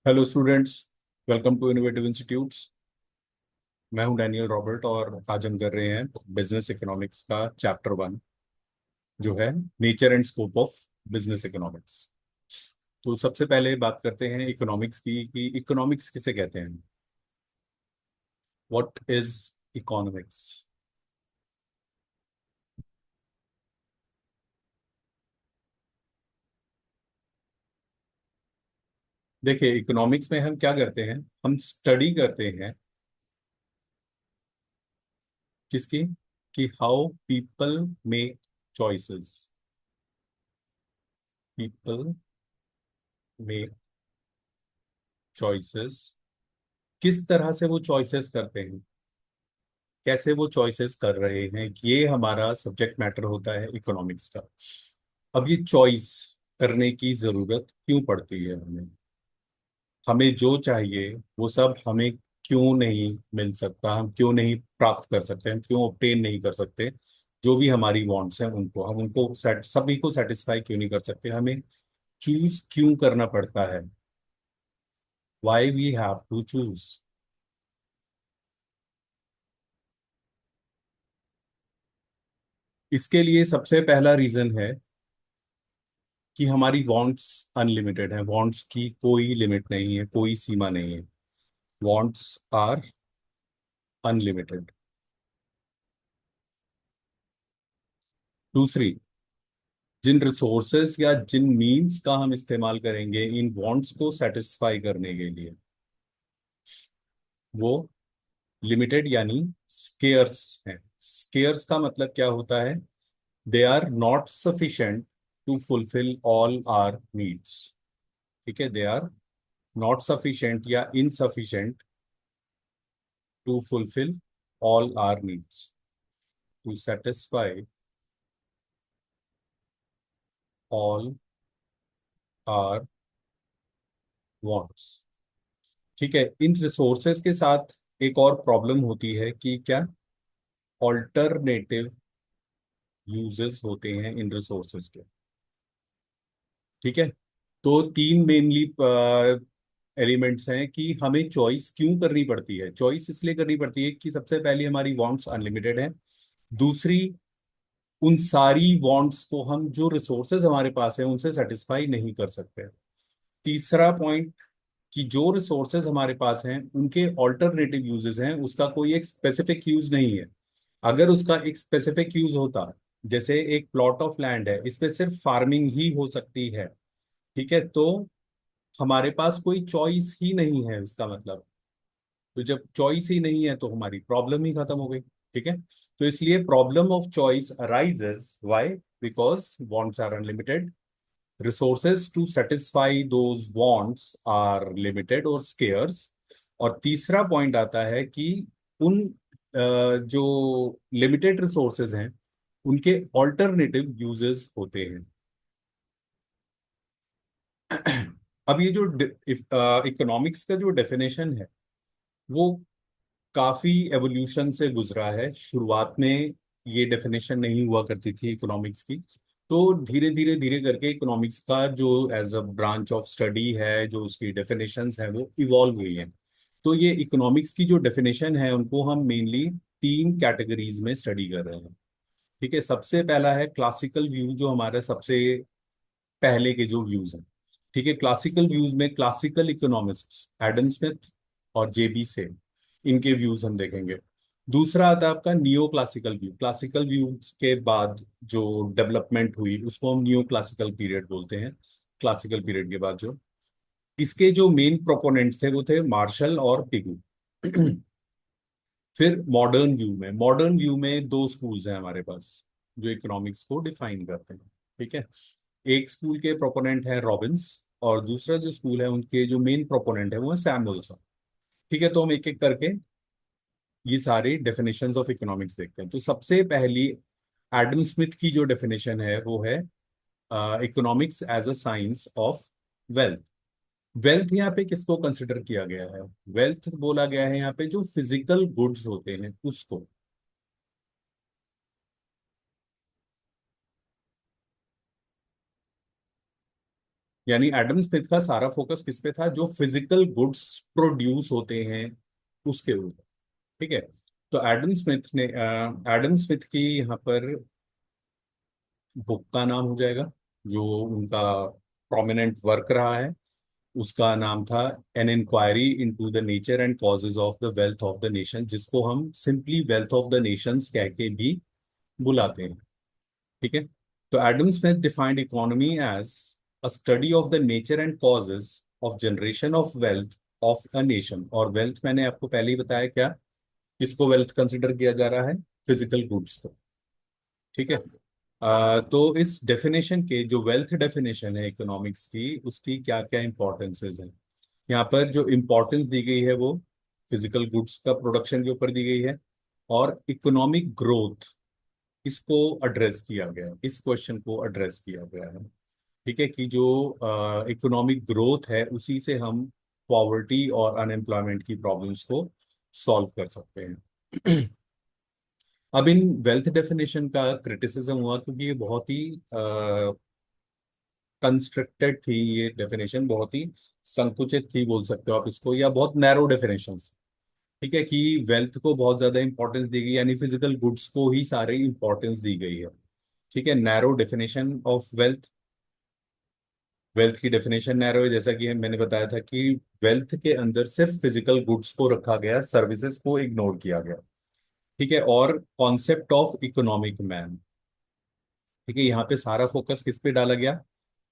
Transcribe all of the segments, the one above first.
Hello students. Welcome to innovative institutes. मैं हूं Daniel Robert और आज हम कर रहे हैं बिजनेस इकोनॉमिक्स का चैप्टर 1, जो है nature and scope of business economics. तो सबसे पहले बात करते हैं इकोनॉमिक्स की कि इकोनॉमिक्स किसे कहते हैं। What is economics? देखिए, इकोनॉमिक्स में हम क्या करते हैं, हम स्टडी करते हैं किसकी, कि how people make choices. People make choices, किस तरह से वो चॉइसेस करते हैं, कैसे वो चॉइसेस कर रहे हैं, ये हमारा सब्जेक्ट मैटर होता है इकोनॉमिक्स का। अब ये चॉइस करने की जरूरत क्यों पड़ती है हमें, हमें जो चाहिए वो सब हमें क्यों नहीं मिल सकता, हम क्यों नहीं प्राप्त कर सकते, हम क्यों ऑब्टेन नहीं कर सकते। जो भी हमारी वांट्स हैं उनको हम उनको सभी को सेटिस्फाई क्यों नहीं कर सकते, हमें चूज क्यों करना पड़ता है। Why we have to choose. इसके लिए सबसे पहला रीजन है कि हमारी वांट्स अनलिमिटेड है, वांट्स की कोई लिमिट नहीं है, कोई सीमा नहीं है। Wants are unlimited. दूसरी, जिन रिसोर्सेज या जिन मीन्स का हम इस्तेमाल करेंगे इन वांट्स को सेटिस्फाई करने के लिए, वो लिमिटेड यानी स्केयर्स है। स्केयर्स का मतलब क्या होता है? They are not sufficient to fulfill all our needs. ठीक है, दे आर नॉट सफिशिएंट या insufficient to fulfill all our needs, to satisfy all our wants. ठीक है, इन रिसोर्सेज के साथ एक और प्रॉब्लम होती है कि क्या, ऑल्टरनेटिव यूजेस होते हैं इन रिसोर्सेज के। ठीक है, तो तीन मेनली एलिमेंट्स हैं कि हमें चॉइस क्यों करनी पड़ती है। चॉइस इसलिए करनी पड़ती है कि सबसे पहले हमारी वांट्स अनलिमिटेड हैं। दूसरी, उन सारी वांट्स को हम जो रिसोर्सेज हमारे पास है उनसे सेटिस्फाई नहीं कर सकते। तीसरा पॉइंट, कि जो रिसोर्सेज हमारे पास हैं उनके ऑल्टरनेटिव यूजेस हैं, उसका कोई एक स्पेसिफिक यूज नहीं है। अगर उसका एक स्पेसिफिक यूज होता, जैसे एक प्लॉट ऑफ लैंड है, इस पे सिर्फ फार्मिंग ही हो सकती है, ठीक है, तो हमारे पास कोई चॉइस ही नहीं है इसका मतलब। तो जब चॉइस ही नहीं है तो हमारी प्रॉब्लम ही खत्म हो गई। ठीक है, तो इसलिए problem of choice arises why, because wants are unlimited, resources to satisfy those wants are limited और scarce। और तीसरा पॉइंट आता है कि उन जो लिमिटेड रिसोर्सेज हैं उनके ऑल्टरनेटिव यूजेस होते हैं। अब ये जो इकोनॉमिक्स का जो डेफिनेशन है वो काफी एवोल्यूशन से गुजरा है। शुरुआत में ये डेफिनेशन नहीं हुआ करती थी इकोनॉमिक्स की। तो धीरे धीरे धीरे करके इकोनॉमिक्स का जो as a branch of study है, जो उसकी डेफिनेशंस है वो इवॉल्व हुई हैं। तो ये इकोनॉमिक्स की जो डेफिनेशन है उनको हम मेनली तीन कैटेगरीज में स्टडी कर रहे हैं। ठीक है, सबसे पहला है क्लासिकल व्यू, जो हमारे सबसे पहले के जो व्यूज हैं। ठीक है, क्लासिकल व्यूज में क्लासिकल इकोनॉमिस्ट्स एडम स्मिथ और जेबी से, इनके व्यूज हम देखेंगे। दूसरा आता है आपका neo classical view. Classical views के बाद जो डेवलपमेंट हुई उसको हम नियो क्लासिकल पीरियड बोलते हैं। क्लासिकल पीरियड के बाद जो इसके जो मेन प्रोपोनेंट्स थे वो थे मार्शल और पिगू। फिर मॉडर्न व्यू में दो स्कूल्स हैं हमारे पास जो इकोनॉमिक्स को डिफाइन करते हैं। ठीक है, एक स्कूल के प्रोपोनेंट है रॉबिन्स, और दूसरा जो स्कूल है उनके जो मेन प्रोपोनेंट है वो है सैमुअल्सन। ठीक है, तो हम एक एक करके ये सारे डेफिनेशंस ऑफ इकोनॉमिक्स देखते हैं। तो सबसे पहली एडम स्मिथ की जो डेफिनेशन है वो है economics as a science of wealth. Wealth यहाँ पे किसको कंसिडर किया गया है? वेल्थ बोला गया है यहाँ पे जो फिजिकल गुड्स होते हैं उसको। यानी एडम स्मिथ का सारा फोकस किस पे था, जो फिजिकल गुड्स प्रोड्यूस होते हैं उसके ऊपर। ठीक है। तो एडम स्मिथ की यहाँ पर बुक का नाम हो जाएगा, जो उनका प्रोमिनेंट वर्क रहा है, उसका नाम था an inquiry into the nature and causes of the wealth of the nation, जिसको हम simply wealth of the nations कह के भी बुलाते हैं। ठीक है। तो Adam Smith defined economy as a study of the nature and causes of generation of wealth of a nation. और वेल्थ मैंने आपको पहले ही बताया क्या, किसको वेल्थ कंसिडर किया जा रहा है, फिजिकल गुड्स को। ठीक है। तो इस डेफिनेशन के, जो वेल्थ डेफिनेशन है इकोनॉमिक्स की, उसकी क्या क्या इंपॉर्टेंसेस हैं। यहाँ पर जो इंपॉर्टेंस दी गई है वो फिजिकल गुड्स का प्रोडक्शन के ऊपर दी गई है, और इकोनॉमिक ग्रोथ, इसको एड्रेस किया गया है, इस क्वेश्चन को एड्रेस किया गया है। ठीक है, कि जो इकोनॉमिक ग्रोथ है उसी से हम पॉवर्टी और अनएम्प्लॉयमेंट की प्रॉब्लम्स को सॉल्व कर सकते हैं। अब इन वेल्थ डेफिनेशन का क्रिटिसिज्म हुआ, क्योंकि ये बहुत ही कंस्ट्रक्टेड थी, ये डेफिनेशन बहुत ही संकुचित थी बोल सकते हो आप इसको, या बहुत नैरो डेफिनेशन। ठीक है, कि वेल्थ को बहुत ज्यादा इंपॉर्टेंस दी गई, यानी फिजिकल गुड्स को ही सारी इंपॉर्टेंस दी गई है। ठीक है, narrow definition of wealth. Wealth की डेफिनेशन नैरो है, जैसा कि मैंने बताया था कि वेल्थ के अंदर सिर्फ फिजिकल गुड्स को रखा गया, सर्विसेज को इग्नोर किया गया। ठीक है, और कॉन्सेप्ट ऑफ इकोनॉमिक मैन। ठीक है, यहाँ पे सारा फोकस किस पे डाला गया,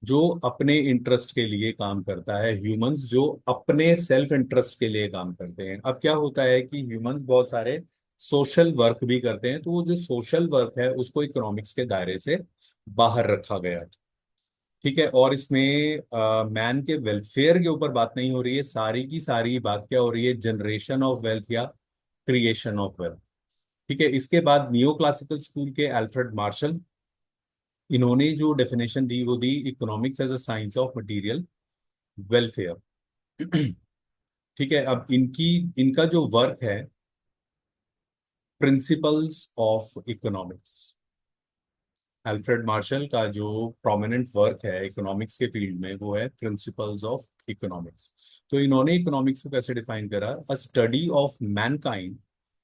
जो अपने इंटरेस्ट के लिए काम करता है, ह्यूमंस जो अपने सेल्फ इंटरेस्ट के लिए काम करते हैं। अब क्या होता है कि ह्यूमंस बहुत सारे सोशल वर्क भी करते हैं, तो वो जो सोशल वर्क है उसको इकोनॉमिक्स के दायरे से बाहर रखा गया। ठीक है, और इसमें मैन के वेलफेयर के ऊपर बात नहीं हो रही है, सारी की सारी बात क्या हो रही है, जनरेशन ऑफ वेल्थ या क्रिएशन ऑफ वेल्थ। ठीक है, इसके बाद नियो क्लासिकल स्कूल के अल्फ्रेड मार्शल, इन्होंने जो डेफिनेशन दी वो दी economics as a science of material welfare. ठीक है, अब इनका जो वर्क है, principles of economics, Alfred Marshall का जो प्रोमिनेंट वर्क है इकोनॉमिक्स के फील्ड में, वो है प्रिंसिपल्स ऑफ इकोनॉमिक्स। तो इन्होंने इकोनॉमिक्स को कैसे डिफाइन करा, अ study of Mankind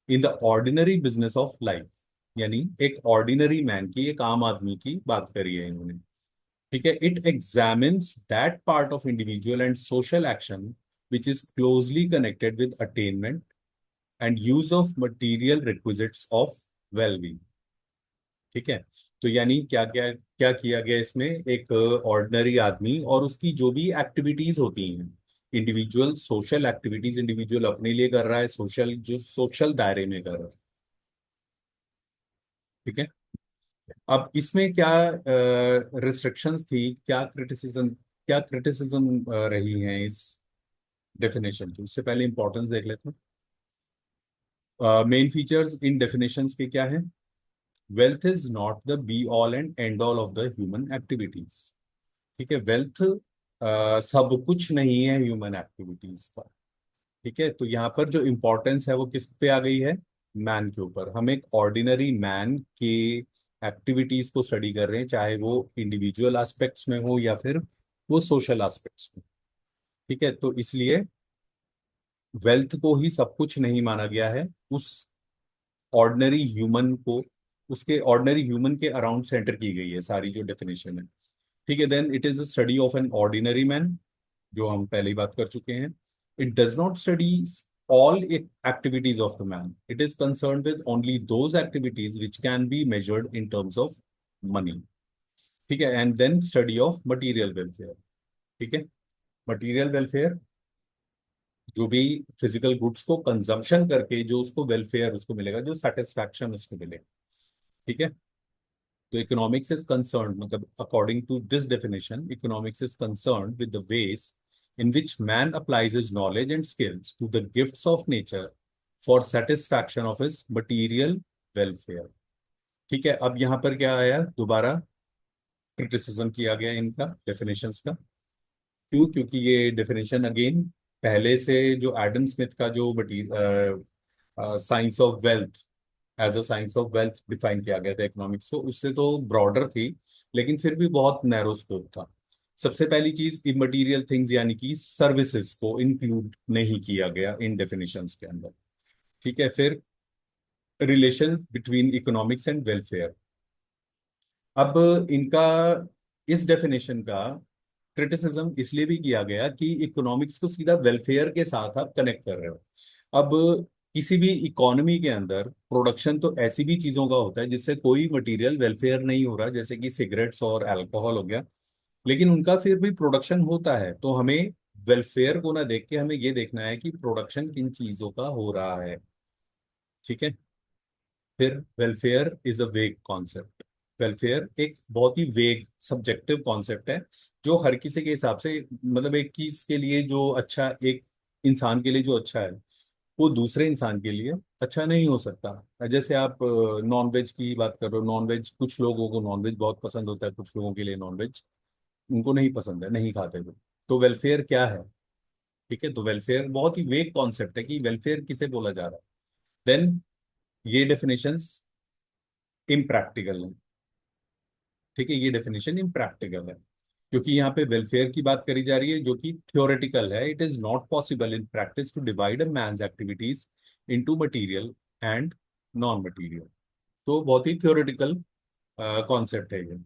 in the ordinary business of life. यानी एक ऑर्डिनरी मैन की, एक आम आदमी की बात करी है इन्होंने। ठीक है, it examines that part of individual and social action which is closely connected with attainment and use of material requisites of wellbeing. ठीक है, तो यानी क्या क्या क्या किया गया इसमें, एक ऑर्डिनरी आदमी और उसकी जो भी एक्टिविटीज होती हैं, इंडिविजुअल सोशल एक्टिविटीज, इंडिविजुअल अपने लिए कर रहा है, सोशल जो सोशल दायरे में कर रहा है। ठीक है, अब इसमें क्या रिस्ट्रिक्शंस थी, क्या क्रिटिसिज्म रही हैं इस डेफिनेशन की, उससे पहले इंपॉर्टेंस देख लेते हैं। मेन फीचर्स इन डेफिनेशंस के क्या है, wealth is not the be all and and all of the human activities. ठीक है, वेल्थ सब कुछ नहीं है ह्यूमन एक्टिविटीज का। ठीक है, तो यहाँ पर जो इम्पोर्टेंस है वो किस पे आ गई है, मैन के ऊपर। हम एक ऑर्डिनरी मैन के एक्टिविटीज को स्टडी कर रहे हैं, चाहे वो इंडिविजुअल एस्पेक्ट्स में हो या फिर वो सोशल एस्पेक्ट्स में। ठीक है, तो इसलिए वेल्थ को ही सब कुछ नहीं माना गया है, उस ऑर्डिनरी ह्यूमन को, उसके ऑर्डिनरी ह्यूमन के अराउंड सेंटर की गई है सारी जो डेफिनेशन है। ठीक है, then it is a study of an ordinary man, जो हम पहले ही बात कर चुके हैं। It does not study all activities of the man. It is concerned with only those activities which can be measured in terms of money. ठीक है, and then study of material welfare. ठीक है, मटेरियल वेलफेयर, जो भी physical goods को consumption करके जो उसको वेलफेयर उसको मिलेगा, जो सेटिस्फैक्शन उसको मिलेगा। ठीक है, तो इकोनॉमिक्स इज कंसर्न, मतलब according to this definition, economics is concern with the ways in which man applies his knowledge and skills to the gifts of nature for satisfaction of his material welfare। ठीक है, अब यहां पर क्या आया, दोबारा criticism किया गया इनका डेफिनेशंस का। क्यों, क्योंकि ये डेफिनेशन अगेन पहले से जो एडम स्मिथ का जो science of wealth, as a science of wealth define किया गया था इकोनॉमिक्स को, उससे तो ब्रॉडर थी, लेकिन फिर भी बहुत नैरो स्कोप था। सबसे पहली चीज, इमटेरियल थिंग्स यानी कि सर्विसेज को इंक्लूड नहीं किया गया इन डेफिनेशंस के अंदर। ठीक है। फिर relation between economics and welfare. अब इनका इस डेफिनेशन का क्रिटिसिज्म इसलिए भी किया गया कि इकोनॉमिक्स को सीधा वेलफेयर के साथ आप कनेक्ट कर रहे हो। अब किसी भी इकोनॉमी के अंदर प्रोडक्शन तो ऐसी भी चीजों का होता है जिससे कोई मटेरियल वेलफेयर नहीं हो रहा, जैसे कि सिगरेट्स और अल्कोहल हो गया, लेकिन उनका फिर भी प्रोडक्शन होता है। तो हमें वेलफेयर को ना देख के हमें ये देखना है कि प्रोडक्शन किन चीजों का हो रहा है। ठीक है। फिर वेलफेयर इज अ वेग कॉन्सेप्ट। वेलफेयर एक बहुत ही वेग सब्जेक्टिव कॉन्सेप्ट है, जो हर किसी के हिसाब से, मतलब एक चीज के लिए जो अच्छा, एक इंसान के लिए जो अच्छा है वो दूसरे इंसान के लिए अच्छा नहीं हो सकता। जैसे आप नॉन वेज की बात कर रहे हो, नॉन वेज कुछ लोगों को नॉन वेज बहुत पसंद होता है, कुछ लोगों के लिए नॉन वेज उनको नहीं पसंद है, नहीं खाते वो। तो वेलफेयर क्या है? ठीक है। तो वेलफेयर बहुत ही वेग कॉन्सेप्ट है कि वेलफेयर किसे बोला जा रहा है। देन ये डेफिनेशंस इम्प्रैक्टिकल है। ठीक है। ये डेफिनेशन इम्प्रैक्टिकल है क्योंकि यहाँ पे वेलफेयर की बात करी जा रही है जो कि थ्योरेटिकल है। It is not possible in practice to divide a man's activities into material and non material. तो बहुत ही थ्योरेटिकल कॉन्सेप्ट है ये।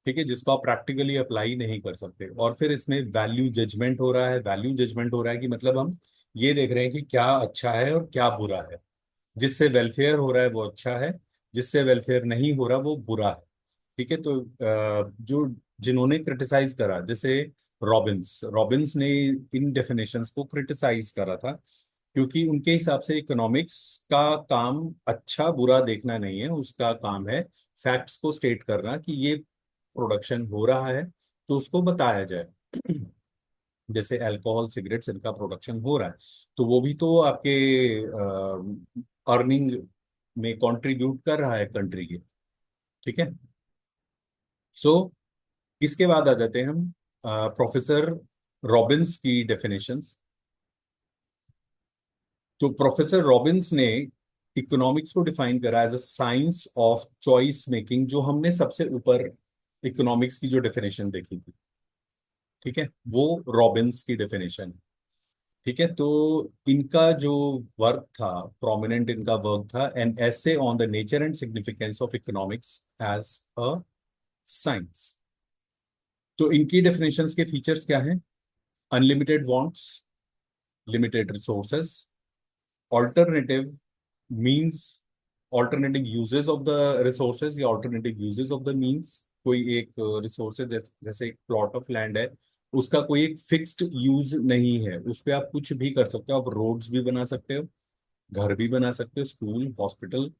ठीक है। जिसको आप प्रैक्टिकली अप्लाई नहीं कर सकते। और फिर इसमें वैल्यू जजमेंट हो रहा है। वैल्यू जजमेंट हो रहा है कि मतलब हम ये देख रहे हैं कि क्या अच्छा है और क्या बुरा है। जिससे वेलफेयर हो रहा है वो अच्छा है, जिससे वेलफेयर नहीं हो रहा वो बुरा है। ठीक है। तो जो जिन्होंने क्रिटिसाइज करा, जैसे रॉबिन्स रॉबिन्स ने इन डेफिनेशंस को क्रिटिसाइज करा था, क्योंकि उनके हिसाब से इकोनॉमिक्स का काम अच्छा बुरा देखना नहीं है, उसका काम है फैक्ट्स को स्टेट करना कि ये प्रोडक्शन हो रहा है तो उसको बताया जाए। जैसे अल्कोहल सिगरेट्स इनका प्रोडक्शन हो रहा है तो वो भी तो आपके अर्निंग में कंट्रीब्यूट कर रहा है कंट्री के। ठीक है। सो इसके बाद आ जाते हैं हम प्रोफेसर रॉबिन्स की डेफिनेशंस। तो प्रोफेसर रॉबिन्स ने इकोनॉमिक्स को डिफाइन करा as a science of choice making, जो हमने सबसे ऊपर इकोनॉमिक्स की जो डेफिनेशन देखी थी। ठीक है। वो रॉबिन्स की डेफिनेशन। ठीक है। तो इनका जो वर्क था, प्रोमिनेंट इनका वर्क था, an essay on the nature and significance of economics as a science. तो इनकी डेफिनेशंस के फीचर्स क्या हैं? Unlimited wants, limited resources, alternative means, alternative uses of the resources या alternative uses of the means. कोई एक resources जैसे एक प्लॉट ऑफ लैंड है, उसका कोई एक फिक्स्ड यूज नहीं है, उस पे आप कुछ भी कर सकते हो। आप रोड्स भी बना सकते हो, घर भी बना सकते हो, स्कूल, हॉस्पिटल,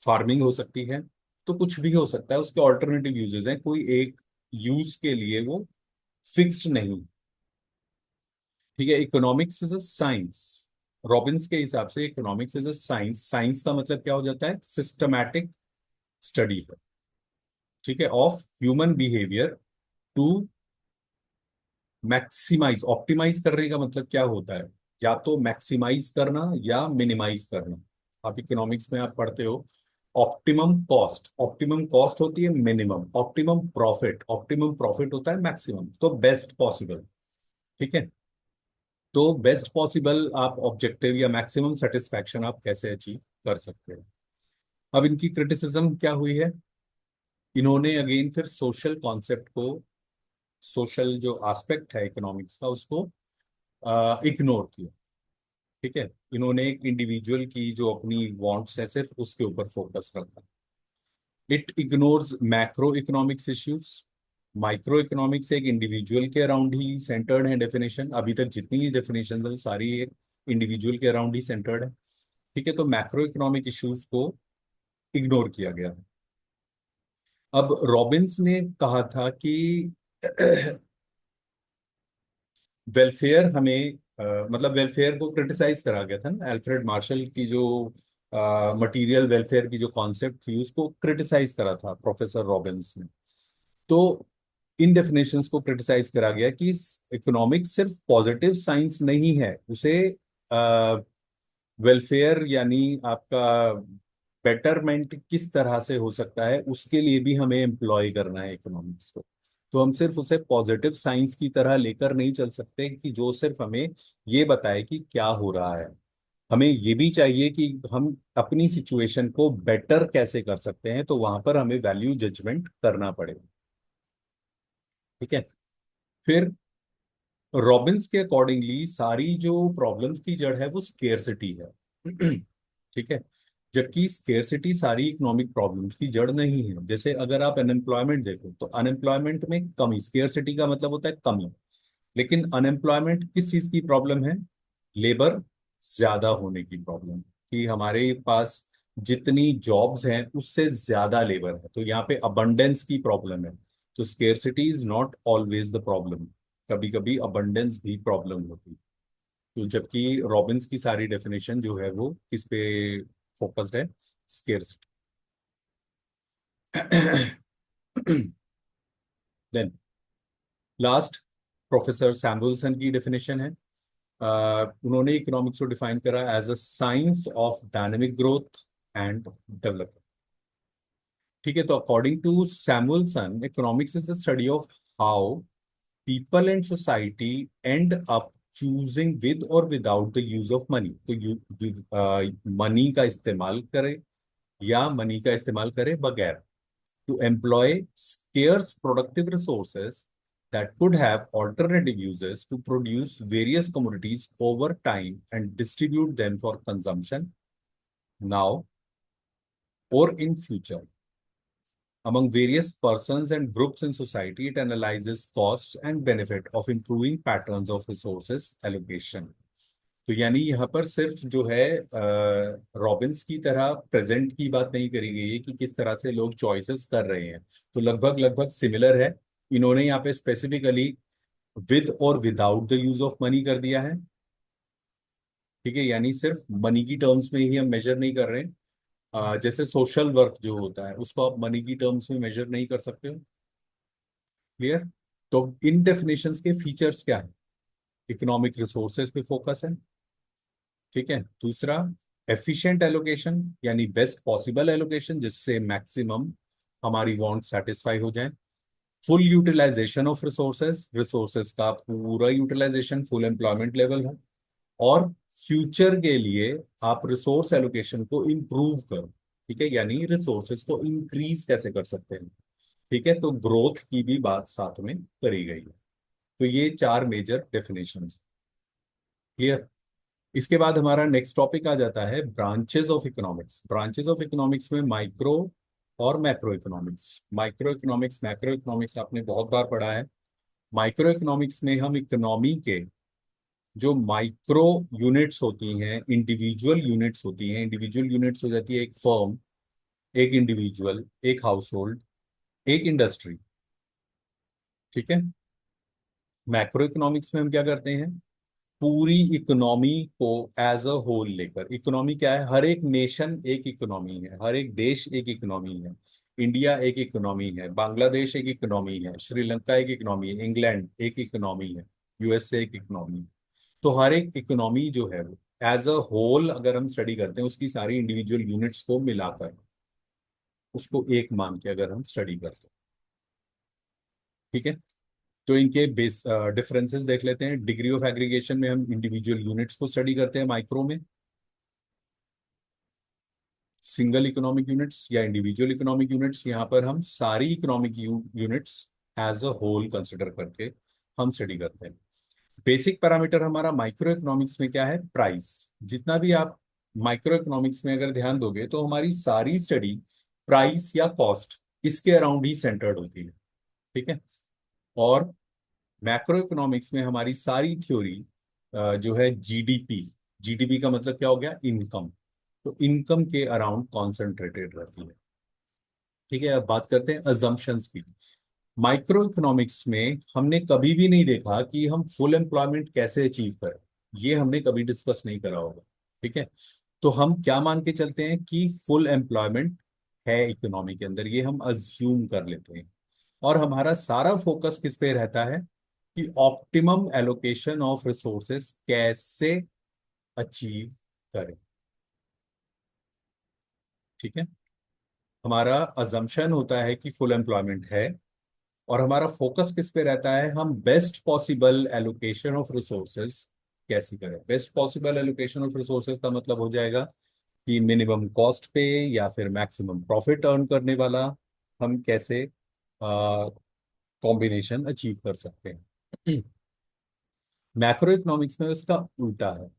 फार्मिंग हो सकती है। तो कुछ भी हो सकता है, उसके ऑल्टरनेटिव यूजेस हैं, कोई एक यूज के लिए वो फिक्स्ड नहीं। ठीक है। Economics is a science. Robins के हिसाब से economics is a science. Science का मतलब क्या हो जाता है? सिस्टमैटिक स्टडी है। ठीक है। Of human behaviour to maximise, optimise करने का मतलब क्या होता है? या तो मैक्सिमाइज करना या मिनिमाइज करना। आप इकोनॉमिक्स में आप पढ़ते हो ऑप्टिमम कॉस्ट। ऑप्टिमम कॉस्ट होती है minimum, optimum profit, optimum profit होता है मैक्सिमम। तो बेस्ट पॉसिबल। ठीक है। तो बेस्ट पॉसिबल आप ऑब्जेक्टिव या मैक्सिमम सेटिस्फैक्शन आप कैसे अचीव कर सकते हो? अब इनकी क्रिटिसिज्म क्या हुई है? इन्होंने अगेन फिर सोशल कॉन्सेप्ट को, सोशल जो एस्पेक्ट है इकोनॉमिक्स का, उसको इग्नोर किया। ठीक है। इन्होंने एक इंडिविजुअल की जो अपनी वांट्स है सिर्फ उसके ऊपर फोकस रखा। It ignores macro economics issues. Micro economics एक इंडिविजुअल के अराउंड ही सेंटर्ड है डेफिनेशन। अभी तक जितनी डेफिनेशन है वो सारी एक इंडिविजुअल के अराउंड ही सेंटर्ड है। ठीक है। तो मैक्रो इकोनॉमिक इश्यूज को इग्नोर किया गया। अब रॉबिन्स ने कहा था कि वेलफेयर हमें मतलब वेलफेयर को क्रिटिसाइज करा गया था ना, अल्फ्रेड मार्शल की जो मटेरियल वेलफेयर की जो कॉन्सेप्ट थी उसको क्रिटिसाइज करा था प्रोफेसर रॉबिन्स ने। तो इन डेफिनेशंस को क्रिटिसाइज करा गया कि इकोनॉमिक्स सिर्फ पॉजिटिव साइंस नहीं है, उसे वेलफेयर यानी आपका बेटरमेंट किस तरह से हो सकता है उसके लिए भी हमें एम्प्लॉय करना है इकोनॉमिक्स को। तो हम सिर्फ उसे पॉजिटिव साइंस की तरह लेकर नहीं चल सकते कि जो सिर्फ हमें ये बताए कि क्या हो रहा है। हमें ये भी चाहिए कि हम अपनी सिचुएशन को बेटर कैसे कर सकते हैं, तो वहां पर हमें वैल्यू जजमेंट करना पड़ेगा। ठीक है। फिर रॉबिन्स के अकॉर्डिंगली सारी जो प्रॉब्लम्स की जड़ है वो स्केर्सिटी है। ठीक है। जबकि स्केर्सिटी सारी इकोनॉमिक प्रॉब्लम्स की जड़ नहीं है। जैसे अगर आप अनएम्प्लॉयमेंट देखो तो अनएम्प्लॉयमेंट में कमी, स्केर्सिटी का मतलब होता है कमी। लेकिन अनएम्प्लॉयमेंट किस चीज की प्रॉब्लम है? लेबर ज्यादा होने की प्रॉब्लम, कि हमारे पास जितनी जॉब्स हैं उससे ज्यादा लेबर है, तो यहाँ पे अबंडेंस की प्रॉब्लम है। तो scarcity is not always the problem, कभी कभी अबंडेंस भी प्रॉब्लम होती है। तो जबकि रॉबिन्स की सारी डेफिनेशन जो है वो किस पे फोकस्ड है? Scarcity. Then last, professor Samuelson की डेफिनेशन है। उन्होंने इकोनॉमिक्स को डिफाइन करा as a science of dynamic growth and development. ठीक है। तो according to Samuelson, economics is the study of how people and society end up choosing with or without the use of money. तो money का इस्तेमाल करे या money का इस्तेमाल करे बगैर, to employ scarce productive resources that could have alternative uses to produce various commodities over time and distribute them for consumption now or in future among various persons and groups in society. It analyzes costs and benefit of improving patterns of resources allocation. तो यानी यहाँ पर सिर्फ जो है Robins की तरह present की बात नहीं करी गई है कि किस तरह से लोग चॉइसेस कर रहे हैं, तो लगभग लगभग सिमिलर है। इन्होंने यहाँ पे specifically with or without the use of money कर दिया है। ठीक है। यानी सिर्फ मनी की टर्म्स में ही हम मेजर नहीं कर रहे हैं। जैसे सोशल वर्क जो होता है उसको आप मनी की टर्म्स में मेजर नहीं कर सकते हो। क्लियर? तो इन डेफिनेशंस के फीचर्स क्या है? इकोनॉमिक रिसोर्सेज पे फोकस है। ठीक है। दूसरा, एफिशिएंट एलोकेशन, यानी बेस्ट पॉसिबल एलोकेशन जिससे मैक्सिमम हमारी वांट सेटिस्फाई हो जाए। Full utilisation of resources, resources का पूरा यूटिलाइजेशन, फुल एम्प्लॉयमेंट लेवल हो। और फ्यूचर के लिए आप रिसोर्स एलोकेशन को इंप्रूव करो। ठीक है। यानी रिसोर्सेज को इंक्रीज कैसे कर सकते हैं। ठीक है। तो ग्रोथ की भी बात साथ में करी गई है। तो ये चार मेजर डेफिनेशन। क्लियर? इसके बाद हमारा नेक्स्ट टॉपिक आ जाता है branches of economics. Branches of economics में माइक्रो और macro economics. Micro economics, macro economics आपने बहुत बार पढ़ा है। माइक्रो इकोनॉमिक्स में हम इकोनॉमी के जो माइक्रो यूनिट्स होती हैं, इंडिविजुअल यूनिट्स होती हैं। इंडिविजुअल यूनिट्स हो जाती है एक फर्म, एक इंडिविजुअल, एक हाउस होल्ड, एक इंडस्ट्री। ठीक है। मैक्रो इकोनॉमिक्स में हम क्या करते हैं? पूरी इकोनॉमी को एज अ होल लेकर, इकोनॉमी क्या है? हर एक नेशन एक इकोनॉमी है, हर एक देश एक इकोनॉमी है। इंडिया एक इकोनॉमी है, बांग्लादेश एक इकोनॉमी है, श्रीलंका एक इकोनॉमी है, इंग्लैंड एक इकोनॉमी है, यूएसए एक इकोनॉमी है। तो हर एक इकोनॉमी जो है वो एज अ होल अगर हम स्टडी करते हैं, उसकी सारी इंडिविजुअल यूनिट्स को मिलाकर उसको एक मान के अगर हम स्टडी करते हैं। ठीक है। तो इनके बेस डिफरेंसेस देख लेते हैं। डिग्री ऑफ एग्रीगेशन में हम इंडिविजुअल यूनिट्स को स्टडी करते हैं माइक्रो में। सिंगल इकोनॉमिक यूनिट्स या इंडिविजुअल इकोनॉमिक यूनिट्स, यहाँ पर हम सारी economic units as a whole consider करके हम स्टडी करते हैं। बेसिक पैरामीटर हमारा माइक्रो इकोनॉमिक्स में क्या है? प्राइस। जितना भी आप माइक्रो इकोनॉमिक्स में अगर ध्यान दोगे तो हमारी सारी स्टडी प्राइस या कॉस्ट इसके अराउंड ही सेंटर्ड होती है। ठीक है। और मैक्रो इकोनॉमिक्स में हमारी सारी थ्योरी जो है जीडीपी, जीडीपी का मतलब क्या हो गया? इनकम। तो इनकम के अराउंड कॉन्सेंट्रेटेड रहती है। ठीक है। अब बात करते हैं अजम्पशंस की। माइक्रो इकोनॉमिक्स में हमने कभी भी नहीं देखा कि हम फुल एम्प्लॉयमेंट कैसे अचीव करें। ये हमने कभी डिस्कस नहीं करा होगा। ठीक है। तो हम क्या मान के चलते हैं कि फुल एम्प्लॉयमेंट है इकोनॉमी के अंदर, ये हम अज्यूम कर लेते हैं। और हमारा सारा फोकस किस पे रहता है? कि ऑप्टिमम एलोकेशन ऑफ रिसोर्सेस कैसे अचीव करें। ठीक है। हमारा अजम्पशन होता है कि फुल एम्प्लॉयमेंट है, और हमारा फोकस किस पे रहता है, हम best possible allocation of resources कैसे करें। Best possible allocation of resources का मतलब हो जाएगा कि मिनिमम कॉस्ट पे या फिर मैक्सिमम प्रॉफिट अर्न करने वाला हम कैसे कॉम्बिनेशन अचीव कर सकते हैं। मैक्रो इकोनॉमिक्स में इसका उल्टा है।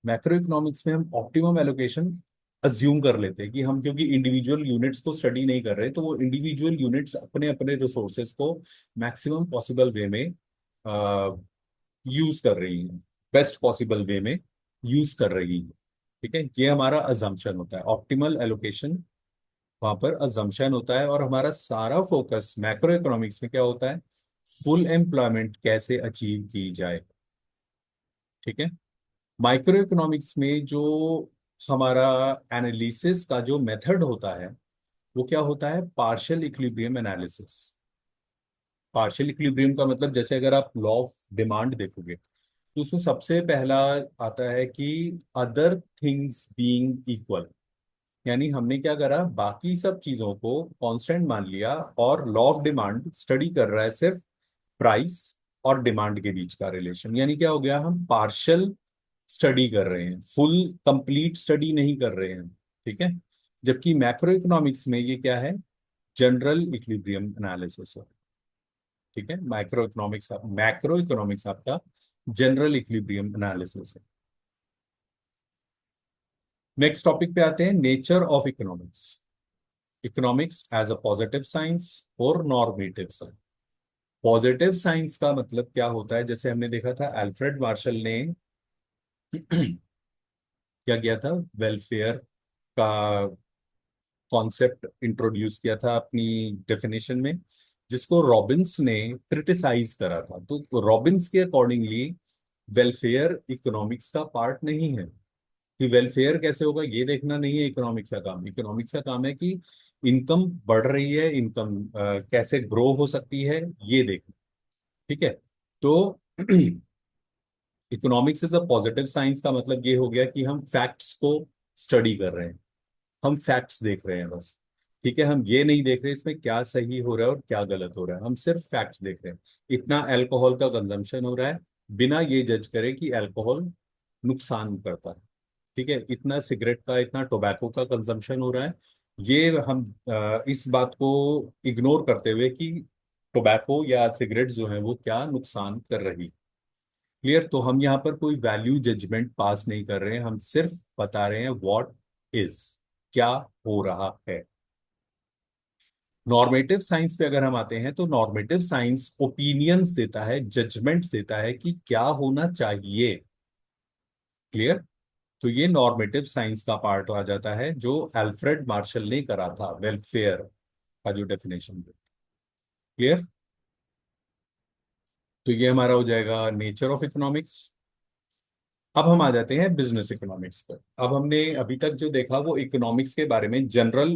मैक्रो इकोनॉमिक्स में हम ऑप्टिमम एलोकेशन अज्यूम कर लेते हैं कि हम, क्योंकि इंडिविजुअल यूनिट्स को स्टडी नहीं कर रहे, तो वो इंडिविजुअल यूनिट्स अपने अपने रिसोर्सेज को मैक्सिमम पॉसिबल वे में यूज कर रही हैं, बेस्ट पॉसिबल वे में यूज कर रही है। ठीक है, ये हमारा अजम्पशन होता है, ऑप्टिमल एलोकेशन वहां पर अजम्पशन होता है। और हमारा सारा फोकस मैक्रो इकोनॉमिक्स में क्या होता है, फुल एम्प्लॉयमेंट कैसे अचीव की जाए। ठीक है, माइक्रो इकोनॉमिक्स में जो हमारा एनालिसिस का जो मेथड होता है वो क्या होता है, partial equilibrium analysis. Partial equilibrium का मतलब, जैसे अगर आप लॉ ऑफ डिमांड देखोगे तो उसमें सबसे पहला आता है कि अदर थिंग्स बीइंग इक्वल, यानी हमने क्या करा, बाकी सब चीजों को कांस्टेंट मान लिया और लॉ ऑफ डिमांड स्टडी कर रहा है सिर्फ प्राइस और डिमांड के बीच का रिलेशन। यानी क्या हो गया, हम पार्शियल स्टडी कर रहे हैं, फुल कंप्लीट स्टडी नहीं कर रहे हैं। ठीक है, जबकि मैक्रो इकोनॉमिक्स में ये क्या है, जनरल इक्विलिब्रियम एनालिसिस है। ठीक है, मैक्रो इकोनॉमिक्स आपका जनरल इक्विलिब्रियम एनालिसिस है। नेक्स्ट टॉपिक पे आते हैं, nature of economics. Economics as a positive science और नॉर्मेटिव साइंस। पॉजिटिव साइंस का मतलब क्या होता है, जैसे हमने देखा था अल्फ्रेड मार्शल ने क्या किया था, वेलफेयर का कॉन्सेप्ट इंट्रोड्यूस किया था अपनी डेफिनेशन में, जिसको रॉबिन्स ने क्रिटिसाइज करा था। तो रॉबिन्स के अकॉर्डिंगली वेलफेयर इकोनॉमिक्स का पार्ट नहीं है। कि वेलफेयर कैसे होगा ये देखना नहीं है इकोनॉमिक्स का काम। इकोनॉमिक्स का काम है कि इनकम बढ़ रही है, इनकम कैसे ग्रो हो सकती है, ये देखना। ठीक है, तो economics is a positive science का मतलब ये हो गया कि हम फैक्ट्स को स्टडी कर रहे हैं, हम फैक्ट्स देख रहे हैं बस। ठीक है, हम ये नहीं देख रहे इसमें क्या सही हो रहा है और क्या गलत हो रहा है, हम सिर्फ फैक्ट्स देख रहे हैं। इतना अल्कोहल का कंजम्पशन हो रहा है, बिना ये जज करे कि अल्कोहल नुकसान करता है। ठीक है, इतना सिगरेट का, इतना टोबैको का कंजम्पशन हो रहा है, ये हम इस बात को इग्नोर करते हुए कि टोबैको या सिगरेट जो है वो क्या नुकसान कर रही। क्लियर, तो हम यहाँ पर कोई वैल्यू जजमेंट पास नहीं कर रहे हैं, हम सिर्फ बता रहे हैं व्हाट इज, क्या हो रहा है। नॉर्मेटिव साइंस पे अगर हम आते हैं तो नॉर्मेटिव साइंस ओपिनियंस देता है, जजमेंट्स देता है कि क्या होना चाहिए। क्लियर, तो ये नॉर्मेटिव साइंस का पार्ट आ जाता है जो अल्फ्रेड मार्शल ने करा था वेलफेयर का जो डेफिनेशन। क्लियर, तो ये हमारा हो जाएगा नेचर ऑफ इकोनॉमिक्स। अब हम आ जाते हैं बिजनेस इकोनॉमिक्स पर। अब हमने अभी तक जो देखा वो इकोनॉमिक्स के बारे में जनरल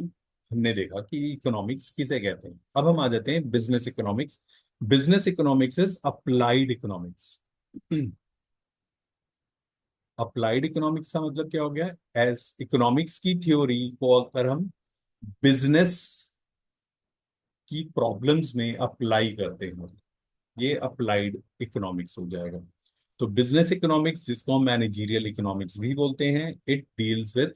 हमने देखा कि इकोनॉमिक्स किसे कहते हैं। अब हम आ जाते हैं business economics. Business economics is applied economics. Applied economics का मतलब क्या हो गया, एज इकोनॉमिक्स की थ्योरी को अगर हम बिजनेस की प्रॉब्लम्स में अप्लाई करते हैं, ये अप्लाइड इकोनॉमिक्स हो जाएगा। तो बिजनेस इकोनॉमिक्स, जिसको हम मैनेजरियल इकोनॉमिक्स भी बोलते हैं, it deals with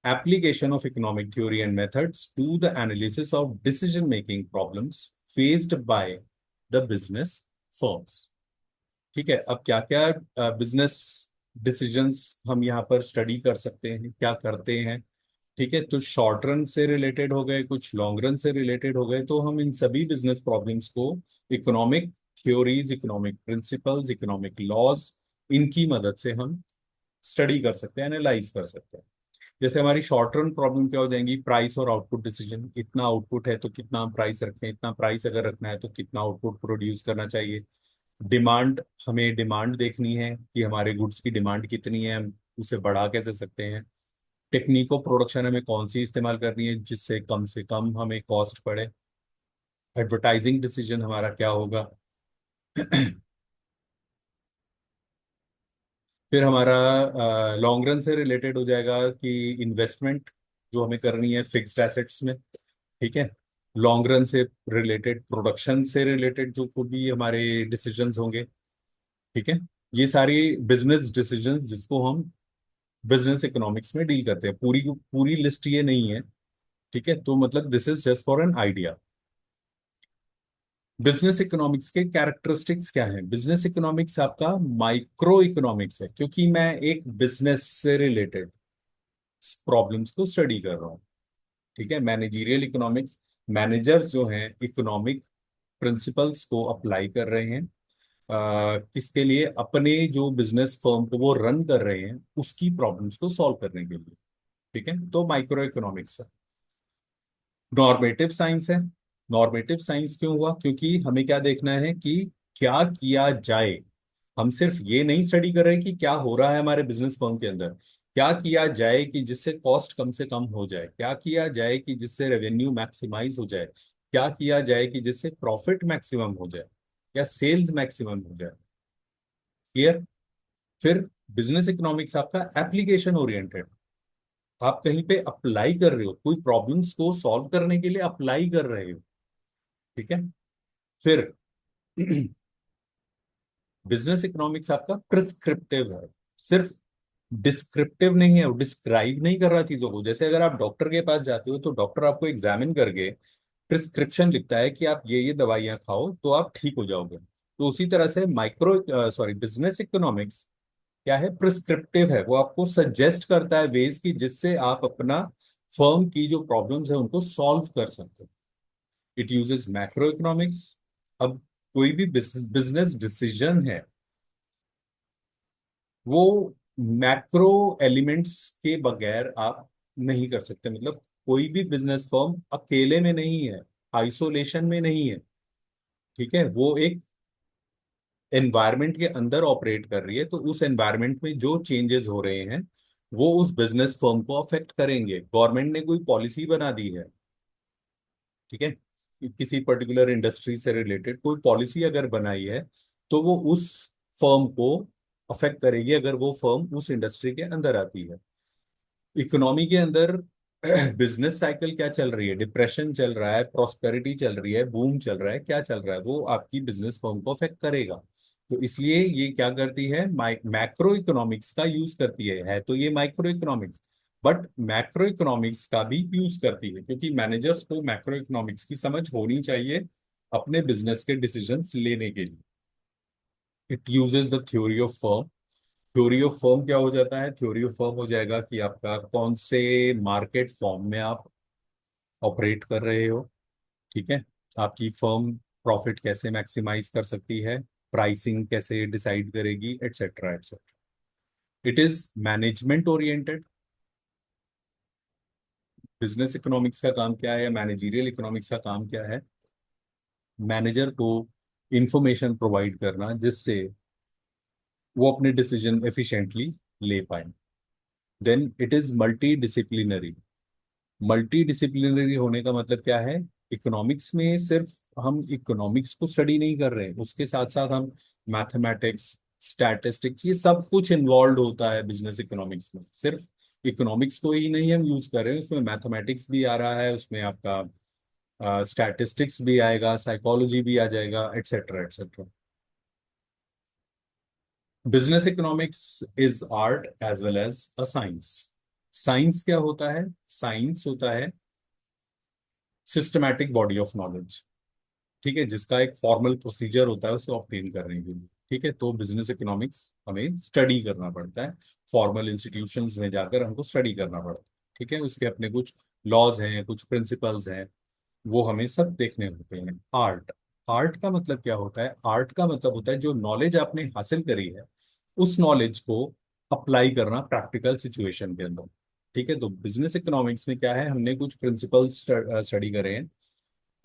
application of economic theory and methods to the analysis of decision making problems faced by the business firms। ठीक है, अब क्या क्या बिजनेस डिसीजंस हम यहाँ पर स्टडी कर सकते हैं, क्या करते हैं। ठीक है, तो शॉर्ट रन से रिलेटेड हो गए, कुछ लॉन्ग रन से रिलेटेड हो गए, तो हम इन सभी बिजनेस प्रॉब्लम्स को economic theories, economic principles, economic laws, इनकी मदद से हम स्टडी कर सकते हैं, एनालाइज कर सकते हैं। जैसे हमारी शॉर्ट रन प्रॉब्लम क्या हो जाएंगी, प्राइस और आउटपुट डिसीजन। इतना आउटपुट है तो कितना हम प्राइस रखें, इतना प्राइस अगर रखना है तो कितना आउटपुट प्रोड्यूस करना चाहिए। डिमांड, हमें डिमांड देखनी है कि हमारे गुड्स की डिमांड कितनी है, हम उसे बढ़ा कैसे सकते हैं। टेक्निक ऑफ प्रोडक्शन हमें कौन सी इस्तेमाल करनी है जिससे कम से कम हमें कॉस्ट पड़े। एडवर्टाइजिंग डिसीजन हमारा क्या होगा। फिर हमारा लॉन्ग रन से रिलेटेड हो जाएगा कि इन्वेस्टमेंट जो हमें करनी है फिक्स्ड एसेट्स में। ठीक है, लॉन्ग रन से रिलेटेड, प्रोडक्शन से रिलेटेड जो कोई भी हमारे डिसीजंस होंगे, ठीक है, ये सारी बिजनेस डिसीजंस जिसको हम बिजनेस इकोनॉमिक्स में डील करते हैं। पूरी पूरी लिस्ट ये नहीं है, ठीक है, तो मतलब this is just for an idea. Business economics के कैरेक्टरिस्टिक्स क्या हैं? बिजनेस इकोनॉमिक्स आपका माइक्रो इकोनॉमिक्स है, क्योंकि मैं एक बिजनेस से रिलेटेड प्रॉब्लम्स को स्टडी कर रहा हूँ। ठीक है, मैनेजरियल इकोनॉमिक्स, मैनेजर्स जो हैं इकोनॉमिक प्रिंसिपल्स को अप्लाई कर रहे हैं किसके लिए? अपने जो बिजनेस फर्म को वो रन कर रहे हैं उसकी प्रॉब्लम्स को सॉल्व करने के लिए। ठीक है, तो माइक्रो इकोनॉमिक्स है। नॉर्मेटिव साइंस है। नॉर्मेटिव साइंस क्यों हुआ? क्योंकि हमें क्या देखना है कि क्या किया जाए। हम सिर्फ ये नहीं स्टडी कर रहे कि क्या हो रहा है हमारे बिजनेस फर्म के अंदर, क्या किया जाए कि जिससे कॉस्ट कम से कम हो जाए, क्या किया जाए कि जिससे रेवेन्यू मैक्सिमाइज हो जाए, क्या किया जाए कि जिससे प्रॉफिट मैक्सिमम हो जाए या सेल्स मैक्सिमम हो जाए। क्लियर? फिर बिजनेस इकोनॉमिक्स आपका एप्लीकेशन ओरिएंटेड। आप कहीं पे अप्लाई कर रहे हो, कोई प्रॉब्लम्स को सॉल्व करने के लिए अप्लाई कर रहे हो। ठीक है। फिर बिजनेस इकोनॉमिक्स आपका प्रिस्क्रिप्टिव है, सिर्फ डिस्क्रिप्टिव नहीं है, वो डिस्क्राइब नहीं कर रहा चीजों को। जैसे अगर आप डॉक्टर के पास जाते हो तो डॉक्टर आपको एग्जामिन करके प्रिस्क्रिप्शन लिखता है कि आप ये दवाइयां खाओ तो आप ठीक हो जाओगे। तो उसी तरह से बिजनेस इकोनॉमिक्स क्या है? प्रिस्क्रिप्टिव है, वो आपको सजेस्ट करता है वेज की जिससे आप अपना फर्म की जो प्रॉब्लम्स है उनको सॉल्व कर सकते हो। It uses macro economics. अब कोई भी बिजनेस डिसीजन है वो मैक्रो एलिमेंट्स के बगैर आप नहीं कर सकते। मतलब कोई भी बिजनेस फर्म अकेले में नहीं है, आइसोलेशन में नहीं है। ठीक है, वो एक एनवायरनमेंट के अंदर ऑपरेट कर रही है, तो उस एनवायरनमेंट में जो चेंजेस हो रहे हैं वो उस बिजनेस फर्म को अफेक्ट करेंगे। गवर्नमेंट ने कोई पॉलिसी बना दी है, ठीक है, कि किसी पर्टिकुलर इंडस्ट्री से रिलेटेड कोई पॉलिसी अगर बनाई है तो वो उस फर्म को अफेक्ट करेगी अगर वो फर्म उस इंडस्ट्री के अंदर आती है। इकोनॉमी के अंदर बिजनेस साइकिल क्या चल रही है, डिप्रेशन चल रहा है, प्रॉस्पेरिटी चल रही है, बूम चल रहा है, क्या चल रहा है, वो आपकी बिजनेस फर्म को अफेक्ट करेगा। तो इसलिए ये क्या करती है, मैक्रो इकोनॉमिक्स का यूज करती है तो ये micro economics, but macro economics का भी यूज करती है, क्योंकि मैनेजर्स को मैक्रो इकोनॉमिक्स की समझ होनी चाहिए अपने बिजनेस के डिसीजंस लेने के लिए। It uses the theory of firm. Theory of firm क्या हो जाता है? थ्योरी ऑफ फर्म हो जाएगा कि आपका कौन से मार्केट फॉर्म में आप ऑपरेट कर रहे हो। ठीक है, आपकी फर्म प्रॉफिट कैसे मैक्सिमाइज कर सकती है, प्राइसिंग कैसे डिसाइड करेगी, etcetera etcetera. It is management oriented. Business economics का काम क्या है, मैनेजरियल इकोनॉमिक्स का काम क्या है? मैनेजर को इंफॉर्मेशन प्रोवाइड करना जिससे वो अपने डिसीजन एफिशिएंटली ले पाए। Then it is multidisciplinary. Multidisciplinary होने का मतलब क्या है? इकोनॉमिक्स में सिर्फ हम इकोनॉमिक्स को स्टडी नहीं कर रहे हैं, उसके साथ साथ हम मैथमेटिक्स, स्टैटिस्टिक्स, ये सब कुछ इन्वॉल्व होता है बिजनेस इकोनॉमिक्स में। सिर्फ इकोनॉमिक्स को ही नहीं हम यूज कर रहे हैं, उसमें मैथमेटिक्स भी आ रहा है, उसमें आपका स्टैटिस्टिक्स भी आएगा, साइकोलॉजी भी आ जाएगा, etcetera etcetera. Business economics is art as well as a science. Science क्या होता है? साइंस होता है सिस्टमैटिक बॉडी ऑफ नॉलेज, ठीक है, जिसका एक फॉर्मल प्रोसीजर होता है उसे ऑब्टेन करने के लिए। ठीक है, तो बिजनेस इकोनॉमिक्स हमें स्टडी करना पड़ता है, फॉर्मल इंस्टीट्यूशंस में जाकर हमको स्टडी करना पड़ता है। ठीक है, उसके अपने कुछ लॉज हैं, कुछ प्रिंसिपल्स हैं, वो हमें सब देखने होते हैं। आर्ट, आर्ट का मतलब क्या होता है? आर्ट का मतलब होता है जो नॉलेज आपने हासिल करी है उस नॉलेज को अप्लाई करना प्रैक्टिकल सिचुएशन के अंदर। ठीक है, तो बिजनेस इकोनॉमिक्स में क्या है, हमने कुछ प्रिंसिपल्स स्टडी करे हैं,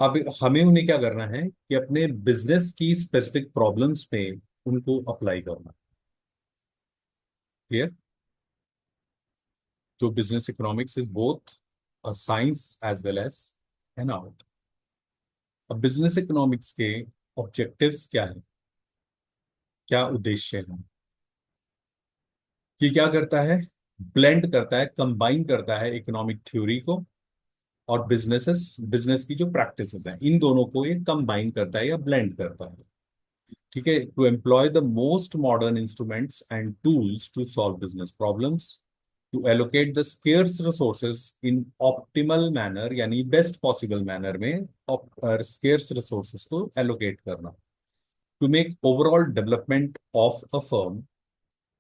अब हमें उन्हें क्या करना है कि अपने बिजनेस की स्पेसिफिक प्रॉब्लम्स पे उनको अप्लाई करना। क्लियर? तो business economics is both a science as well as an art. अब बिजनेस इकोनॉमिक्स के ऑब्जेक्टिव्स क्या है, क्या उद्देश्य है? ये क्या करता है? ब्लेंड करता है, कंबाइन करता है इकोनॉमिक थ्योरी को और बिजनेस की जो प्रैक्टिसेस हैं, इन दोनों को ये कंबाइन करता है या ब्लेंड करता है। ठीक है, to employ the most modern instruments and tools to solve business problems, to allocate the scarce resources in optimal manner, यानी बेस्ट पॉसिबल मैनर में स्केर्स रिसोर्सेज को एलोकेट करना, to make overall development of a firm,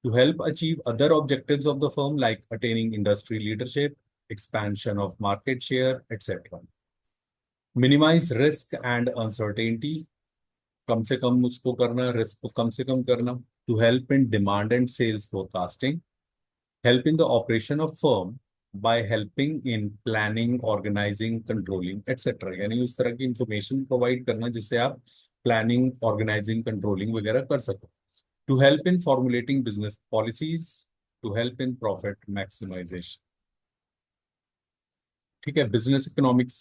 to help achieve other objectives of the firm like attaining industry leadership, expansion of market share, etc. Minimize risk and uncertainty, कम से कम उसको करना, risk को कम से कम करना, to help in demand and sales forecasting, help in the operation of firm by helping in planning, organizing, controlling, etc. यानी उस तरह की इंफॉर्मेशन प्रोवाइड करना जिससे आप प्लानिंग, ऑर्गेनाइजिंग, कंट्रोलिंग वगैरह कर सको, to help in formulating business policies, to help in profit maximization। ठीक है, बिजनेस इकोनॉमिक्स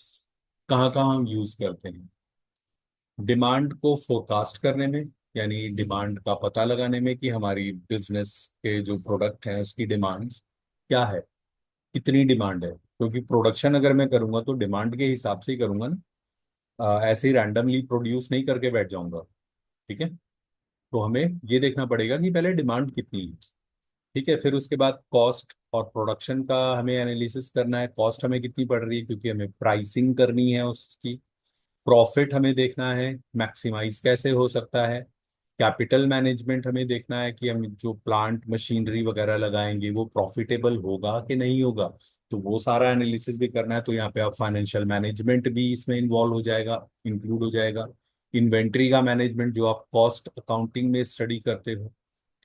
कहाँ कहाँ हम यूज करते हैं? डिमांड को फोरकास्ट करने में, यानी डिमांड का पता लगाने में कि हमारी बिजनेस के जो प्रोडक्ट है उसकी डिमांड क्या है, कितनी डिमांड है, क्योंकि प्रोडक्शन अगर मैं करूंगा तो डिमांड के हिसाब से ही करूंगा ना। ऐसे ही रैंडमली प्रोड्यूस नहीं करके बैठ जाऊंगा। ठीक है, तो हमें ये देखना पड़ेगा कि पहले डिमांड कितनी है। ठीक है, फिर उसके बाद कॉस्ट और प्रोडक्शन का हमें एनालिसिस करना है, कॉस्ट हमें कितनी पड़ रही है क्योंकि हमें प्राइसिंग करनी है उसकी। प्रॉफिट हमें देखना है मैक्सिमाइज कैसे हो सकता है। कैपिटल मैनेजमेंट हमें देखना है कि हम जो प्लांट मशीनरी वगैरह लगाएंगे वो प्रॉफिटेबल होगा कि नहीं होगा, तो वो सारा एनालिसिस भी करना है। तो यहाँ पे आप फाइनेंशियल मैनेजमेंट भी इसमें इन्वॉल्व हो जाएगा, इंक्लूड हो जाएगा। इन्वेंट्री का मैनेजमेंट जो आप कॉस्ट अकाउंटिंग में स्टडी करते हो,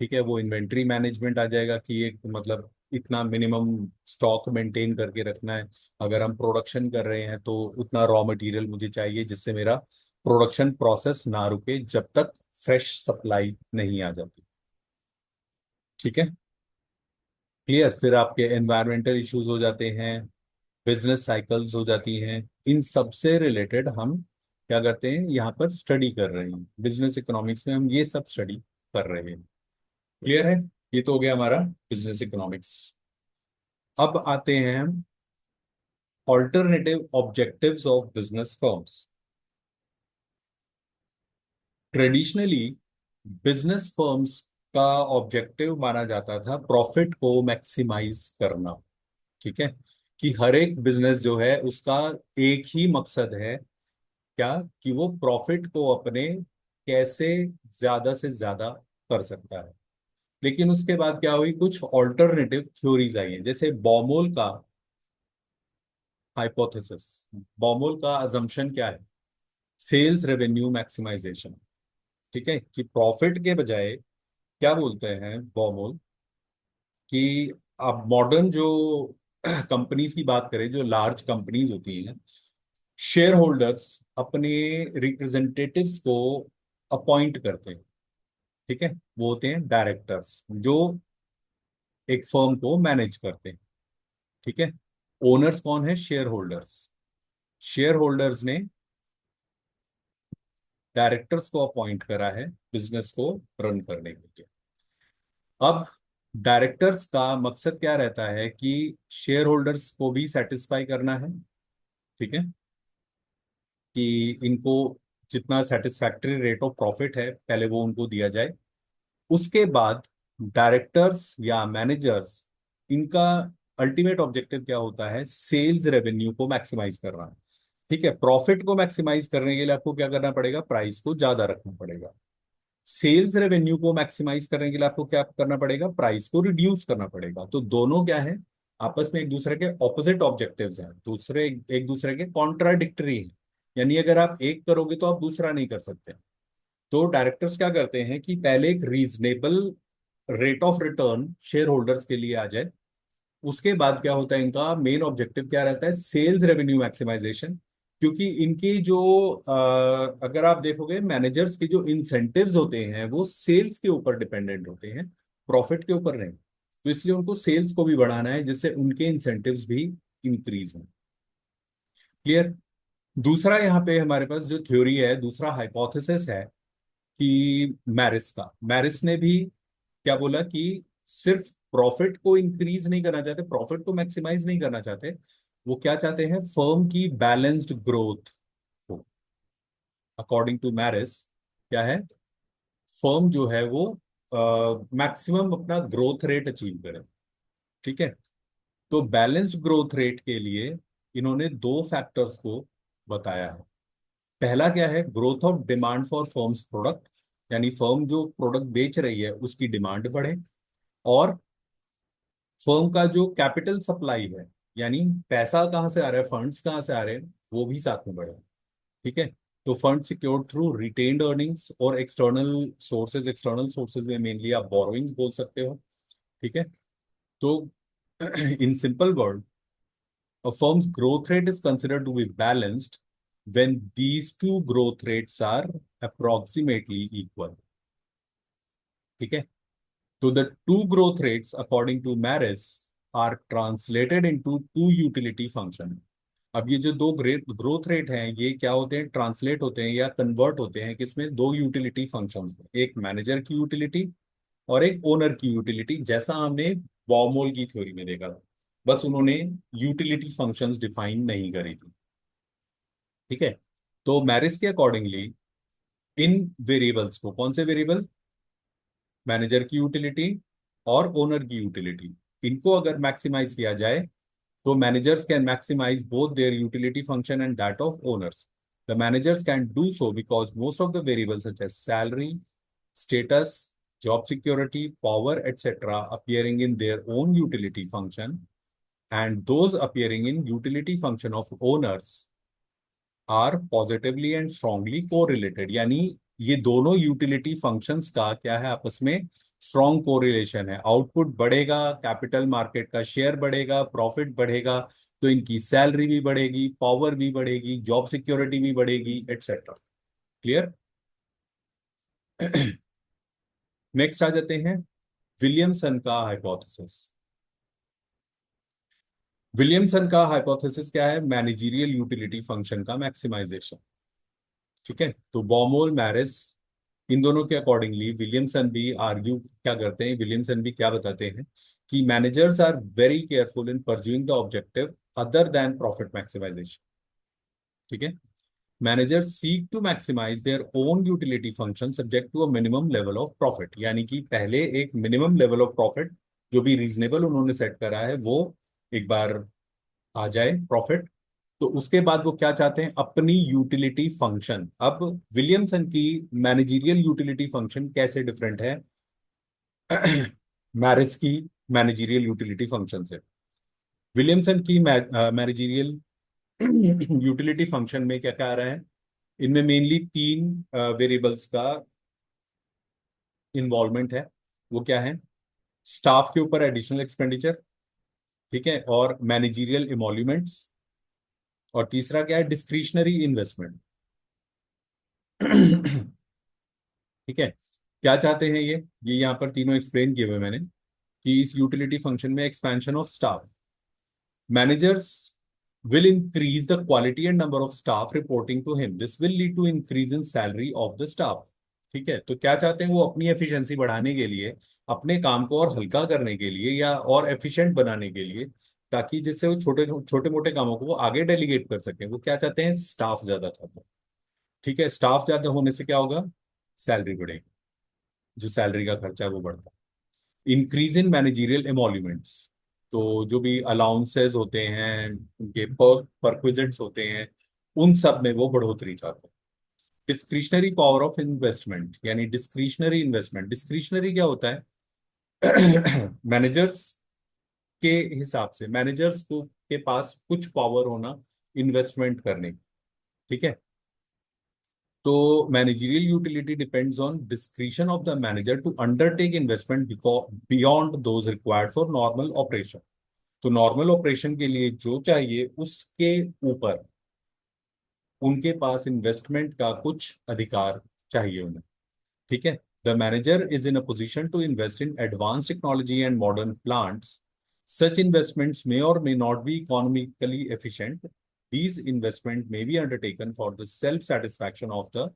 ठीक है, वो इन्वेंट्री मैनेजमेंट आ जाएगा कि एक मतलब इतना मिनिमम स्टॉक मेंटेन करके रखना है। अगर हम प्रोडक्शन कर रहे हैं तो उतना रॉ मटेरियल मुझे चाहिए जिससे मेरा प्रोडक्शन प्रोसेस ना रुके जब तक फ्रेश सप्लाई नहीं आ जाती। ठीक है, क्लियर। फिर आपके एनवायरमेंटल इश्यूज हो जाते हैं, बिजनेस साइकिल्स हो जाती हैं। इन सब से रिलेटेड हम क्या करते हैं, यहाँ पर स्टडी कर रहे हैं, बिजनेस इकोनॉमिक्स में हम ये सब स्टडी कर रहे हैं। क्लियर है, ये तो हो गया हमारा बिजनेस इकोनॉमिक्स। अब आते हैं हम alternative objectives of business firms. Traditionally business firms का ऑब्जेक्टिव माना जाता था प्रॉफिट को मैक्सिमाइज करना। ठीक है, कि हर एक बिजनेस जो है उसका एक ही मकसद है, क्या, कि वो प्रॉफिट को अपने कैसे ज्यादा से ज्यादा कर सकता है। लेकिन उसके बाद क्या हुई, कुछ ऑल्टरनेटिव थ्योरीज आई हैं, जैसे बॉमोल का हाइपोथेसिस। बॉमोल का अजम्पशन क्या है, सेल्स रेवेन्यू मैक्सिमाइजेशन। ठीक है, कि प्रॉफिट के बजाय क्या बोलते हैं बॉमोल, कि अब मॉडर्न जो कंपनीज की बात करें, जो लार्ज कंपनीज होती हैं, शेयर होल्डर्स अपने रिप्रेजेंटेटिव्स को अपॉइंट करते हैं। ठीक है, वो होते हैं डायरेक्टर्स जो एक फर्म को मैनेज करते हैं। ठीक है, ओनर्स कौन है, शेयर होल्डर्स। शेयर होल्डर्स ने डायरेक्टर्स को अपॉइंट करा है बिजनेस को रन करने के लिए। अब डायरेक्टर्स का मकसद क्या रहता है कि शेयर होल्डर्स को भी सेटिस्फाई करना है। ठीक है, कि इनको जितना सेटिस्फैक्टरी रेट ऑफ प्रॉफिट है पहले वो उनको दिया जाए। उसके बाद डायरेक्टर्स या मैनेजर्स, इनका अल्टीमेट ऑब्जेक्टिव क्या होता है, सेल्स रेवेन्यू को मैक्सिमाइज करना। ठीक है, प्रॉफिट को मैक्सिमाइज करने के लिए आपको क्या करना पड़ेगा, प्राइस को ज्यादा रखना पड़ेगा। सेल्स रेवेन्यू को मैक्सिमाइज करने के लिए आपको क्या करना पड़ेगा, प्राइस को रिड्यूस करना पड़ेगा। तो दोनों क्या है, आपस में एक दूसरे के ऑपोजिट ऑब्जेक्टिव्स हैं, दूसरे एक दूसरे के कॉन्ट्राडिक्टरी हैं। यानी अगर आप एक करोगे तो आप दूसरा नहीं कर सकते। तो डायरेक्टर्स क्या करते हैं कि पहले एक reasonable rate of return share holders के लिए आ जाए। उसके बाद क्या होता है, इनका मेन ऑब्जेक्टिव क्या रहता है, सेल्स रेवेन्यू मैक्सिमाइजेशन। क्योंकि इनकी जो अगर आप देखोगे मैनेजर्स के जो इंसेंटिव्स होते हैं वो सेल्स के ऊपर डिपेंडेंट होते हैं, प्रॉफिट के ऊपर नहीं। तो इसलिए उनको सेल्स को भी बढ़ाना है जिससे उनके इंसेंटिव्स भी इंक्रीज हों। क्लियर। दूसरा यहाँ पे हमारे पास जो थ्योरी है, दूसरा हाइपोथेसिस है कि मैरिस ने भी क्या बोला कि सिर्फ प्रॉफिट को इंक्रीज नहीं करना चाहते, प्रॉफिट को मैक्सिमाइज नहीं करना चाहते, वो क्या चाहते हैं, फर्म की बैलेंस्ड ग्रोथ हो। अकॉर्डिंग टू मैरिस क्या है, फर्म जो है वो मैक्सिमम अपना ग्रोथ रेट अचीव करे। ठीक है, तो बैलेंस्ड ग्रोथ रेट के लिए इन्होंने दो फैक्टर्स को बताया है। पहला क्या है, growth of demand for firms product, यानी फर्म जो प्रोडक्ट बेच रही है उसकी डिमांड बढ़े, और फर्म का जो कैपिटल सप्लाई है, यानी पैसा कहाँ से आ रहा है, फंड्स कहाँ से आ रहे हैं, वो भी साथ में बढ़े। ठीक है, तो fund secured through retained earnings और एक्सटर्नल सोर्सेज में मेनली आप बोरोइंग्स बोल सकते हो। ठीक है, तो in simple word, a firm's growth rate is considered to be balanced when these two growth rates are approximately equal. ठीक है, तो the two growth rates according to Maris are translated into two utility function. अब ये जो दो growth rate हैं ये क्या होते हैं, ट्रांसलेट होते हैं या कन्वर्ट होते हैं किसमें, दो यूटिलिटी फंक्शंस में, एक मैनेजर की यूटिलिटी और एक ओनर की यूटिलिटी, जैसा हमने बॉमोल की थ्योरी में देखा था। बस उन्होंने यूटिलिटी फंक्शंस डिफाइन नहीं करी थी। ठीक है, तो मैरिस के अकॉर्डिंगली इन वेरिएबल्स को, कौन से वेरिएबल, मैनेजर की यूटिलिटी और ओनर की यूटिलिटी, इनको अगर मैक्सिमाइज किया जाए तो managers can maximize both their utility function and that of owners. The managers can do so because most of the variables such as salary, status, job security, power, etc. appearing in their own utility function, and those appearing in utility function of owners are positively and strongly correlated. यानी ये दोनों utility functions का क्या है, आपस में strong correlation है। Output बढ़ेगा, कैपिटल मार्केट का शेयर बढ़ेगा, प्रॉफिट बढ़ेगा, तो इनकी सैलरी भी बढ़ेगी, पावर भी बढ़ेगी, जॉब सिक्योरिटी भी बढ़ेगी, एटसेट्रा। क्लियर? नेक्स्ट आ जाते हैं विलियमसन का हाइपोथेसिस। विलियमसन का हाइपोथेसिस क्या है, मैनेजरियल यूटिलिटी फंक्शन का मैक्सिमाइजेशन। ठीक है, तो बॉमोल, मैरिस, इन दोनों के अकॉर्डिंगली विलियमसन भी आर्ग्यू क्या करते हैं, विलियमसन भी क्या बताते हैं कि managers are very careful in pursuing the objective other than profit maximisation. ठीक है, managers seek to maximise their own utility function subject to a minimum level of profit, यानी कि पहले एक मिनिमम लेवल ऑफ प्रॉफिट जो भी reasonable उन्होंने set करा है वो एक बार आ जाए प्रॉफिट, तो उसके बाद वो क्या चाहते हैं, अपनी यूटिलिटी फंक्शन। अब विलियमसन की मैनेजरियल यूटिलिटी फंक्शन कैसे डिफरेंट है मैरिस की मैनेजरियल यूटिलिटी फंक्शन से। विलियमसन की मैनेजरियल यूटिलिटी फंक्शन में क्या क्या आ रहा है, इनमें मेनली तीन वेरिएबल्स का इन्वॉल्वमेंट है। वो क्या है, स्टाफ के ऊपर एडिशनल एक्सपेंडिचर, ठीक है, और मैनेजरियल इमोल्यूमेंट्स, और तीसरा क्या है, डिस्क्रिशनरी इन्वेस्टमेंट। ठीक है, क्या चाहते हैं ये यहाँ पर तीनों एक्सप्लेन किए हुए मैंने, कि इस यूटिलिटी फंक्शन में expansion of staff, managers will increase the quality and number of staff reporting to him. This will lead to increase in salary of the staff. ठीक है, तो क्या चाहते हैं वो, अपनी एफिशिएंसी बढ़ाने के लिए, अपने काम को और हल्का करने के लिए या और एफिशिएंट बनाने के लिए, ताकि जिससे वो छोटे छोटे मोटे कामों को वो आगे डेलीगेट कर सकें, वो क्या चाहते हैं, स्टाफ ज्यादा चाहते हैं। ठीक है, स्टाफ ज्यादा होने से क्या होगा, सैलरी बढ़ेगी, जो सैलरी का खर्चा है वो बढ़ता है। इंक्रीज इन मैनेजरियल एमोल्यूमेंट्स, तो जो भी अलाउंसेस होते हैं, उनके परक्विजिट्स होते हैं, उन सब में वो बढ़ोतरी चाहते हैं। डिस्क्रिशनरी पावर ऑफ इन्वेस्टमेंट, यानी डिस्क्रिशनरी इन्वेस्टमेंट, डिस्क्रिशनरी क्या होता है मैनेजर्स के हिसाब से, मैनेजर्स को के पास कुछ पावर होना इन्वेस्टमेंट करने की। ठीक है, तो managerial utility depends on discretion of the manager to undertake investment beyond those required for normal operation. तो नॉर्मल ऑपरेशन के लिए जो चाहिए उसके ऊपर उनके पास इन्वेस्टमेंट का कुछ अधिकार चाहिए उन्हें। ठीक है, the manager is in a position to invest in advance technology and modern plants. Such investments may or may not be economically efficient. These investment may be undertaken for the self satisfaction of the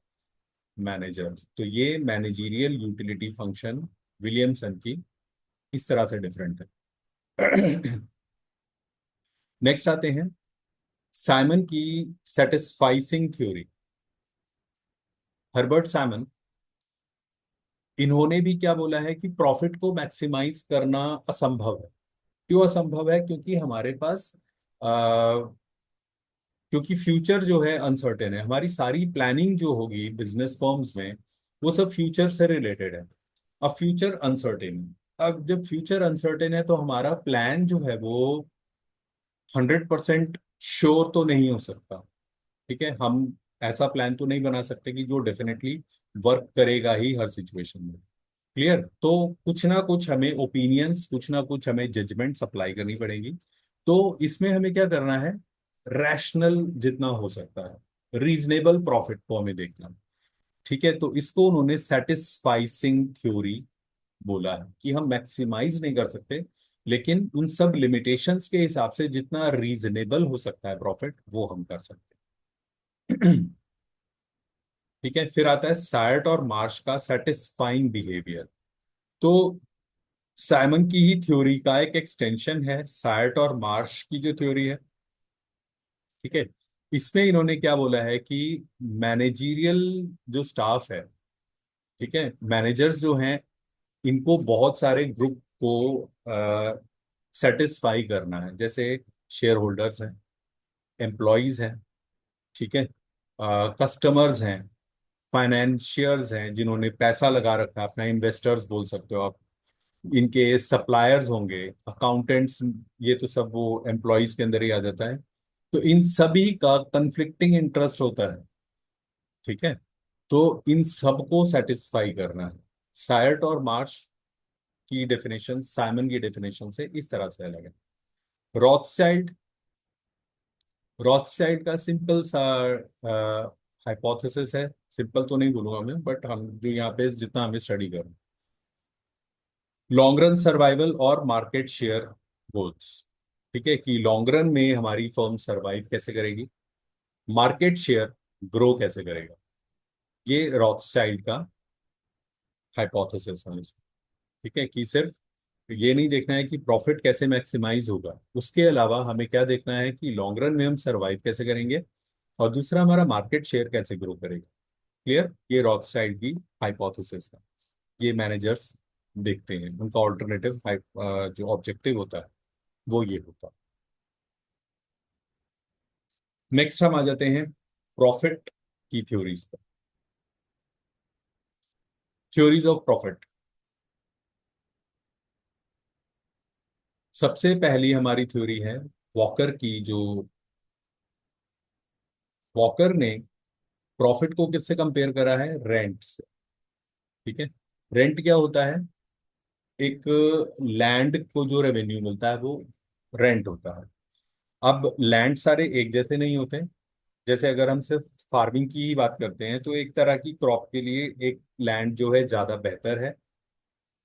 manager. तो ये managerial utility function Williamson की इस तरह से different है। Next आते हैं Simon की सेटिस्फाइसिंग थ्योरी, हर्बर्ट साइमन, इन्होंने भी क्या बोला है कि प्रॉफिट को मैक्सिमाइज करना असंभव है। क्यों असंभव है? क्योंकि हमारे पास क्योंकि फ्यूचर जो है अनसर्टेन है। हमारी सारी प्लानिंग जो होगी बिजनेस फर्म्स में, वो सब फ्यूचर से रिलेटेड है। अब फ्यूचर अनसर्टेन है। अब जब फ्यूचर अनसर्टेन है तो हमारा प्लान जो है वो 100% श्योर तो नहीं हो सकता। ठीक है, हम ऐसा प्लान तो नहीं बना सकते कि जो डेफिनेटली वर्क करेगा ही हर सिचुएशन में। क्लियर? तो कुछ ना कुछ हमें ओपिनियंस, कुछ ना कुछ हमें जजमेंट सप्लाई करनी पड़ेगी। तो इसमें हमें क्या करना है? रैशनल जितना हो सकता है, रीजनेबल प्रॉफिट को हमें देखना है। ठीक है, तो इसको उन्होंने सेटिस्फाइसिंग थ्योरी बोला है कि हम मैक्सिमाइज नहीं कर सकते, लेकिन उन सब लिमिटेशंस के हिसाब से जितना रीजनेबल हो सकता है प्रॉफिट, वो हम कर सकते हैं। ठीक है, फिर आता है सायर्ट और मार्श का सेटिस्फाइंग बिहेवियर। तो साइमन की ही थ्योरी का एक एक्सटेंशन है सायर्ट और मार्श की जो थ्योरी है। ठीक है, इसमें इन्होंने क्या बोला है कि मैनेजरियल जो स्टाफ है, ठीक है, मैनेजर्स जो हैं, इनको बहुत सारे ग्रुप को सेटिस्फाई करना है। जैसे शेयर होल्डर्स हैं, एम्प्लॉयज हैं, ठीक है, कस्टमर्स हैं, फाइनेंशियर्स हैं जिन्होंने पैसा लगा रखा है, अपना इन्वेस्टर्स बोल सकते हो आप, इनके सप्लायर्स होंगे, अकाउंटेंट्स, ये तो सब वो एम्प्लॉयज के अंदर ही आ जाता है। तो इन सभी का कंफ्लिक्टिंग इंटरेस्ट होता है। ठीक है, तो इन सबको सेटिस्फाई करना है। सायर्ट और मार्श की डेफिनेशन साइमन की डेफिनेशन से इस तरह से अलग है। रॉथस्चाइल्ड, रॉथस्चाइल्ड का सिंपल सा हाइपोथेसिस है। सिंपल तो नहीं बोलूंगा मैं, बट हम जो यहाँ पे जितना हमें स्टडी करें, लॉन्ग रन सर्वाइवल और मार्केट शेयर गोल्स। ठीक है, कि लॉन्ग रन में हमारी फर्म सरवाइव कैसे करेगी, मार्केट शेयर ग्रो कैसे करेगा। ये रॉथस्चाइल्ड का हाइपोथेसिस है इसमें। ठीक है, कि सिर्फ ये नहीं देखना है कि प्रॉफिट कैसे मैक्सिमाइज होगा, उसके अलावा हमें क्या देखना है कि लॉन्ग रन में हम सरवाइव कैसे करेंगे, और दूसरा हमारा मार्केट शेयर कैसे ग्रो करेगा। क्लियर? ये रॉथस्चाइल्ड की हाइपोथेसिस है। ये मैनेजर्स देखते हैं, उनका ऑल्टरनेटिव जो ऑब्जेक्टिव होता है वो ये होता है। नेक्स्ट हम आ जाते हैं प्रॉफिट की थ्योरीज पर। Theories of profit. सबसे पहली हमारी थ्योरी है वॉकर की, जो वॉकर ने प्रॉफिट को किससे कंपेयर करा है? रेंट से। ठीक है, रेंट क्या होता है? एक लैंड को जो रेवेन्यू मिलता है वो रेंट होता है। अब लैंड सारे एक जैसे नहीं होते। जैसे अगर हम सिर्फ फार्मिंग की ही बात करते हैं तो एक तरह की क्रॉप के लिए एक लैंड जो है ज्यादा बेहतर है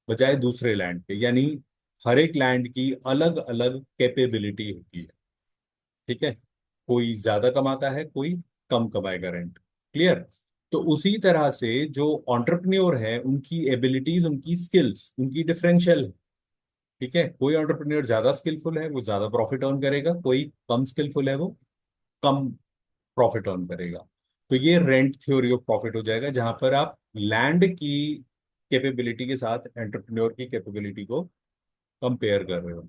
बजाय दूसरे लैंड के। यानी हर एक लैंड की अलग अलग कैपेबिलिटी होती है। ठीक है, कोई ज्यादा कमाता है, कोई कम कमाएगा रेंट। क्लियर? तो उसी तरह से जो एंटरप्रेन्योर है, उनकी एबिलिटीज, उनकी स्किल्स, उनकी डिफरेंशियल है। ठीक है, कोई एंटरप्रेन्योर ज्यादा स्किलफुल है, वो ज्यादा प्रॉफिट अर्न करेगा, कोई कम स्किलफुल है, वो कम प्रॉफिट अर्न करेगा। तो ये रेंट थ्योरी ऑफ प्रॉफिट हो जाएगा, जहां पर आप लैंड की कैपेबिलिटी के साथ एंटरप्रेन्योर की कैपेबिलिटी को कंपेयर कर रहे हो।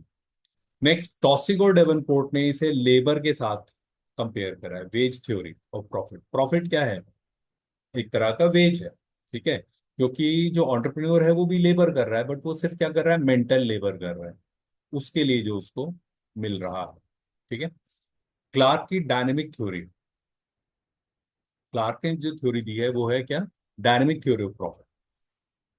नेक्स्ट, टॉसिक और डेवनपोर्ट ने इसे लेबर के साथ कंपेयर करा है, wage theory of profit. Profit क्या है? एक तरह का वेज है। ठीक है, क्योंकि जो एंटरप्रेन्योर है वो भी लेबर कर रहा है, बट वो सिर्फ क्या कर रहा है? मेंटल लेबर कर रहा है उसके लिए जो उसको मिल रहा है। ठीक है, क्लार्क की डायनेमिक थ्योरी। क्लार्क ने जो थ्योरी दी है वो है क्या? Dynamic theory of profit.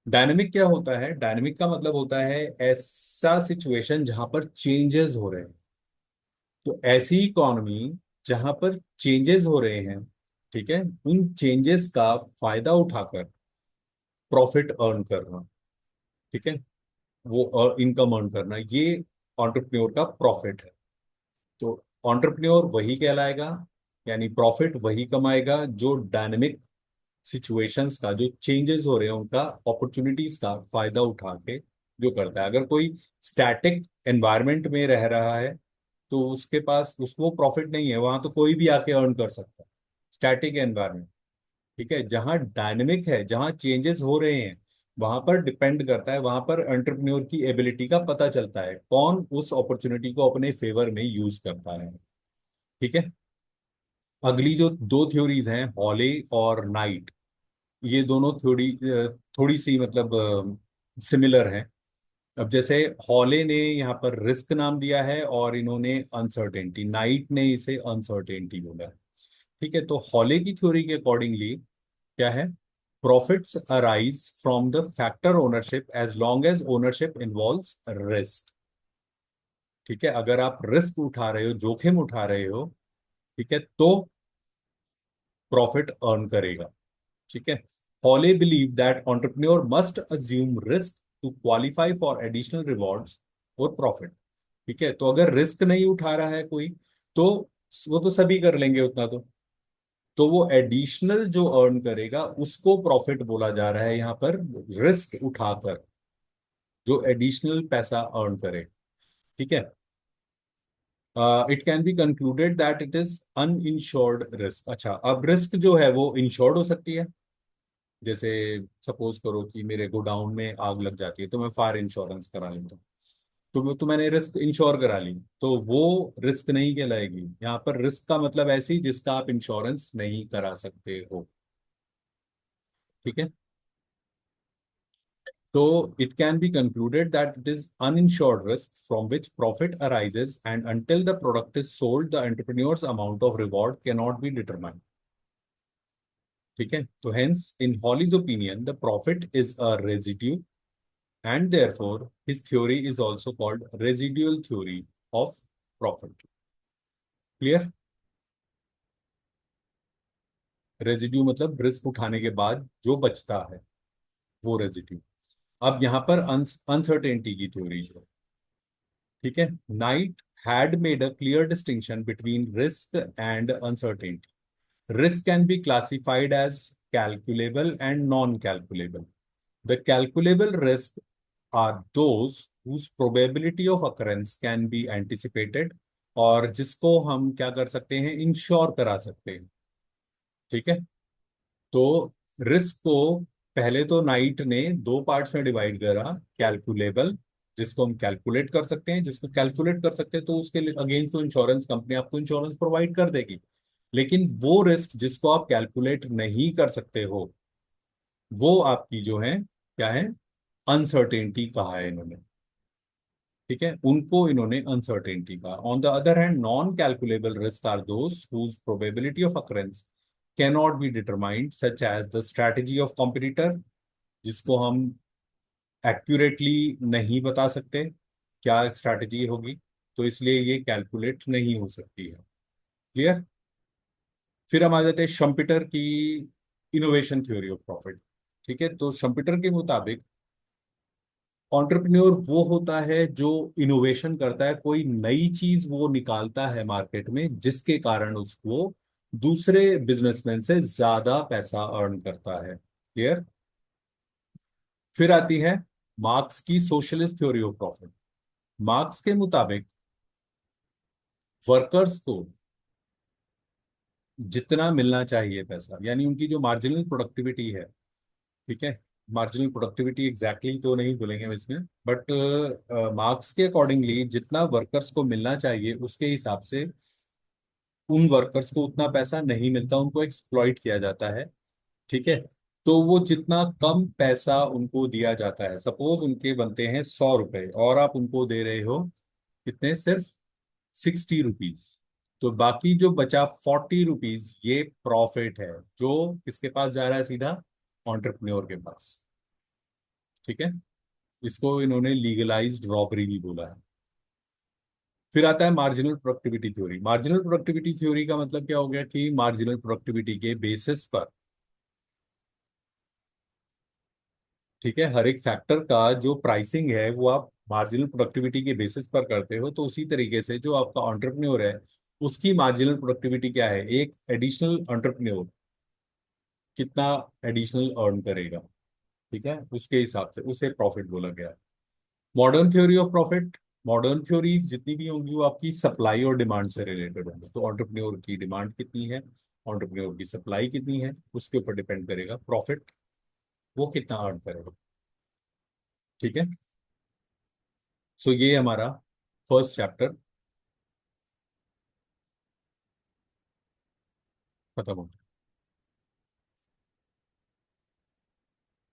Dynamic क्या होता है? डायनेमिक का मतलब होता है ऐसा सिचुएशन जहां पर चेंजेस हो रहे हैं। तो ऐसी इकोनॉमी जहां पर चेंजेस हो रहे हैं, ठीक है, उन चेंजेस का फायदा उठाकर प्रॉफिट अर्न करना। ठीक है, वो इनकम अर्न करना, ये एंटरप्रेन्योर का प्रॉफिट है। तो एंटरप्रेन्योर वही कहलाएगा, यानी प्रॉफिट वही कमाएगा जो डायनेमिक सिचुएशंस का, जो चेंजेस हो रहे हैं उनका, अपॉर्चुनिटीज का फायदा उठा के जो करता है। अगर कोई स्टैटिक एनवायरनमेंट में रह रहा है, तो उसके पास उसको प्रॉफिट नहीं है, वहां तो कोई भी आके अर्न कर सकता है। स्टैटिक एनवायरनमेंट, ठीक है, जहां डायनेमिक है, जहां चेंजेस हो रहे हैं, वहां पर डिपेंड करता है, वहां पर एंटरप्रेन्योर की एबिलिटी का पता चलता है, कौन उस अपॉर्चुनिटी को अपने फेवर में यूज करता है। ठीक है। अगली जो दो थ्योरीज हैं, हॉले और नाइट, ये दोनों थ्योरी थोड़ी सी मतलब सिमिलर हैं। अब जैसे हॉले ने यहाँ पर रिस्क नाम दिया है और इन्होंने अनसर्टेनिटी, नाइट ने इसे अनसर्टेनिटी बोला है। ठीक है, तो हॉले की थ्योरी के अकॉर्डिंगली क्या है, profits arise from the factor ownership as long as ownership involves risk. ठीक है, अगर आप रिस्क उठा रहे हो, जोखिम उठा रहे हो, ठीक है, तो प्रॉफिट अर्न करेगा। ठीक है। Hawley believe that entrepreneur must assume risk to qualify for additional rewards और प्रॉफिट। ठीक है, तो अगर रिस्क नहीं उठा रहा है कोई, तो वो तो सभी कर लेंगे उतना, तो वो एडिशनल जो अर्न करेगा उसको प्रॉफिट बोला जा रहा है यहां पर, रिस्क उठाकर जो एडिशनल पैसा अर्न करे। ठीक है। It can be concluded that it is uninsured risk. अच्छा, अब रिस्क जो है वो इंश्योर्ड हो सकती है। जैसे सपोज करो कि मेरे गोडाउन में आग लग जाती है, तो मैं फायर इंश्योरेंस करा लेता हूँ, तो मैंने रिस्क इंश्योर करा ली, तो वो रिस्क नहीं कहलाएगी। यहाँ पर रिस्क का मतलब ऐसी जिसका आप इंश्योरेंस नहीं करा सकते हो। ठीक है। So it can be concluded that it is uninsured risk from which profit arises, and until the product is sold, the entrepreneur's amount of reward cannot be determined. ठीक है, तो hence in Hawley's opinion, the profit is a residue, and therefore his theory is also called residual theory of profit. Clear? Residue मतलब risk उठाने के बाद जो बचता है, वो रेजिड्यू। अब यहाँ पर अनसर्टेनिटी की थ्योरी जो, ठीक है, night had made a clear distinction between risk and uncertainty. Risk can be classified as calculable and non-calculable. The calculable risks are those whose probability of occurrence can be anticipated, और जिसको हम क्या कर सकते हैं, इंश्योर करा सकते हैं। ठीक है। तो रिस्क को पहले तो नाइट ने दो पार्ट्स में डिवाइड करा, कैलकुलेबल, जिसको हम कैलकुलेट कर सकते हैं, जिसको कैलकुलेट कर सकते हैं तो उसके अगेंस्ट तो इंश्योरेंस कंपनी आपको इंश्योरेंस प्रोवाइड कर देगी। लेकिन वो रिस्क जिसको आप कैलकुलेट नहीं कर सकते हो, वो आपकी जो है क्या है, अनसर्टेनिटी कहा है इन्होंने। ठीक है, उनको इन्होंने अनसर्टेनिटी कहा। On the other hand, non calculable risk are those whose probability of occurrence cannot be determined, such as the strategy of competitor, जिसको हम एक्यूरेटली नहीं बता सकते क्या स्ट्रैटेजी होगी, तो इसलिए ये कैलकुलेट नहीं हो सकती है। क्लियर? फिर हम आ जाते हैं शम्पिटर की इनोवेशन थ्योरी ऑफ प्रॉफिट। ठीक है, तो शम्पिटर के मुताबिक एंटरप्रेन्योर वो होता है जो इनोवेशन करता है, कोई नई चीज वो निकालता है मार्केट में, जिसके कारण उसको दूसरे बिजनेसमैन से ज्यादा पैसा अर्न करता है। क्लियर? फिर आती है मार्क्स की socialist theory of profit. Marks के मुताबिक वर्कर्स को जितना मिलना चाहिए पैसा, यानी उनकी जो मार्जिनल प्रोडक्टिविटी है, ठीक है, मार्जिनल प्रोडक्टिविटी एग्जैक्टली तो नहीं बोलेंगे हम इसमें, बट मार्क्स के अकॉर्डिंगली जितना वर्कर्स को मिलना चाहिए उसके हिसाब से उन वर्कर्स को उतना पैसा नहीं मिलता, उनको एक्सप्लॉइट किया जाता है। ठीक है, तो वो जितना कम पैसा उनको दिया जाता है, सपोज उनके बनते हैं 100 रुपए और आप उनको दे रहे हो कितने, सिर्फ 60 रुपीज, तो बाकी जो बचा 40 रुपीज, ये प्रॉफिट है जो किसके पास जा रहा है, सीधा एंटरप्रेन्योर के पास। ठीक है, इसको इन्होंने लीगलाइज्ड रॉबरी भी बोला है। फिर आता है marginal productivity theory. Marginal productivity theory का मतलब क्या हो गया कि मार्जिनल प्रोडक्टिविटी के बेसिस पर, ठीक है, हर एक फैक्टर का जो प्राइसिंग है वो आप मार्जिनल प्रोडक्टिविटी के बेसिस पर करते हो, तो उसी तरीके से जो आपका एंटरप्रेन्योर है उसकी मार्जिनल प्रोडक्टिविटी क्या है, एक एडिशनल एंटरप्रेन्योर कितना एडिशनल अर्न करेगा, ठीक है, उसके हिसाब से उसे प्रॉफिट बोला गया है। Modern theory of profit, modern theories जितनी भी होंगी वो आपकी सप्लाई और डिमांड से रिलेटेड होंगी। तो एंटरप्रेन्योर की डिमांड कितनी है, एंटरप्रेन्योर की सप्लाई कितनी है, उसके ऊपर डिपेंड करेगा प्रॉफिट वो कितना अर्न करेगा। ठीक है। सो ये हमारा फर्स्ट चैप्टर खत्म हो गया।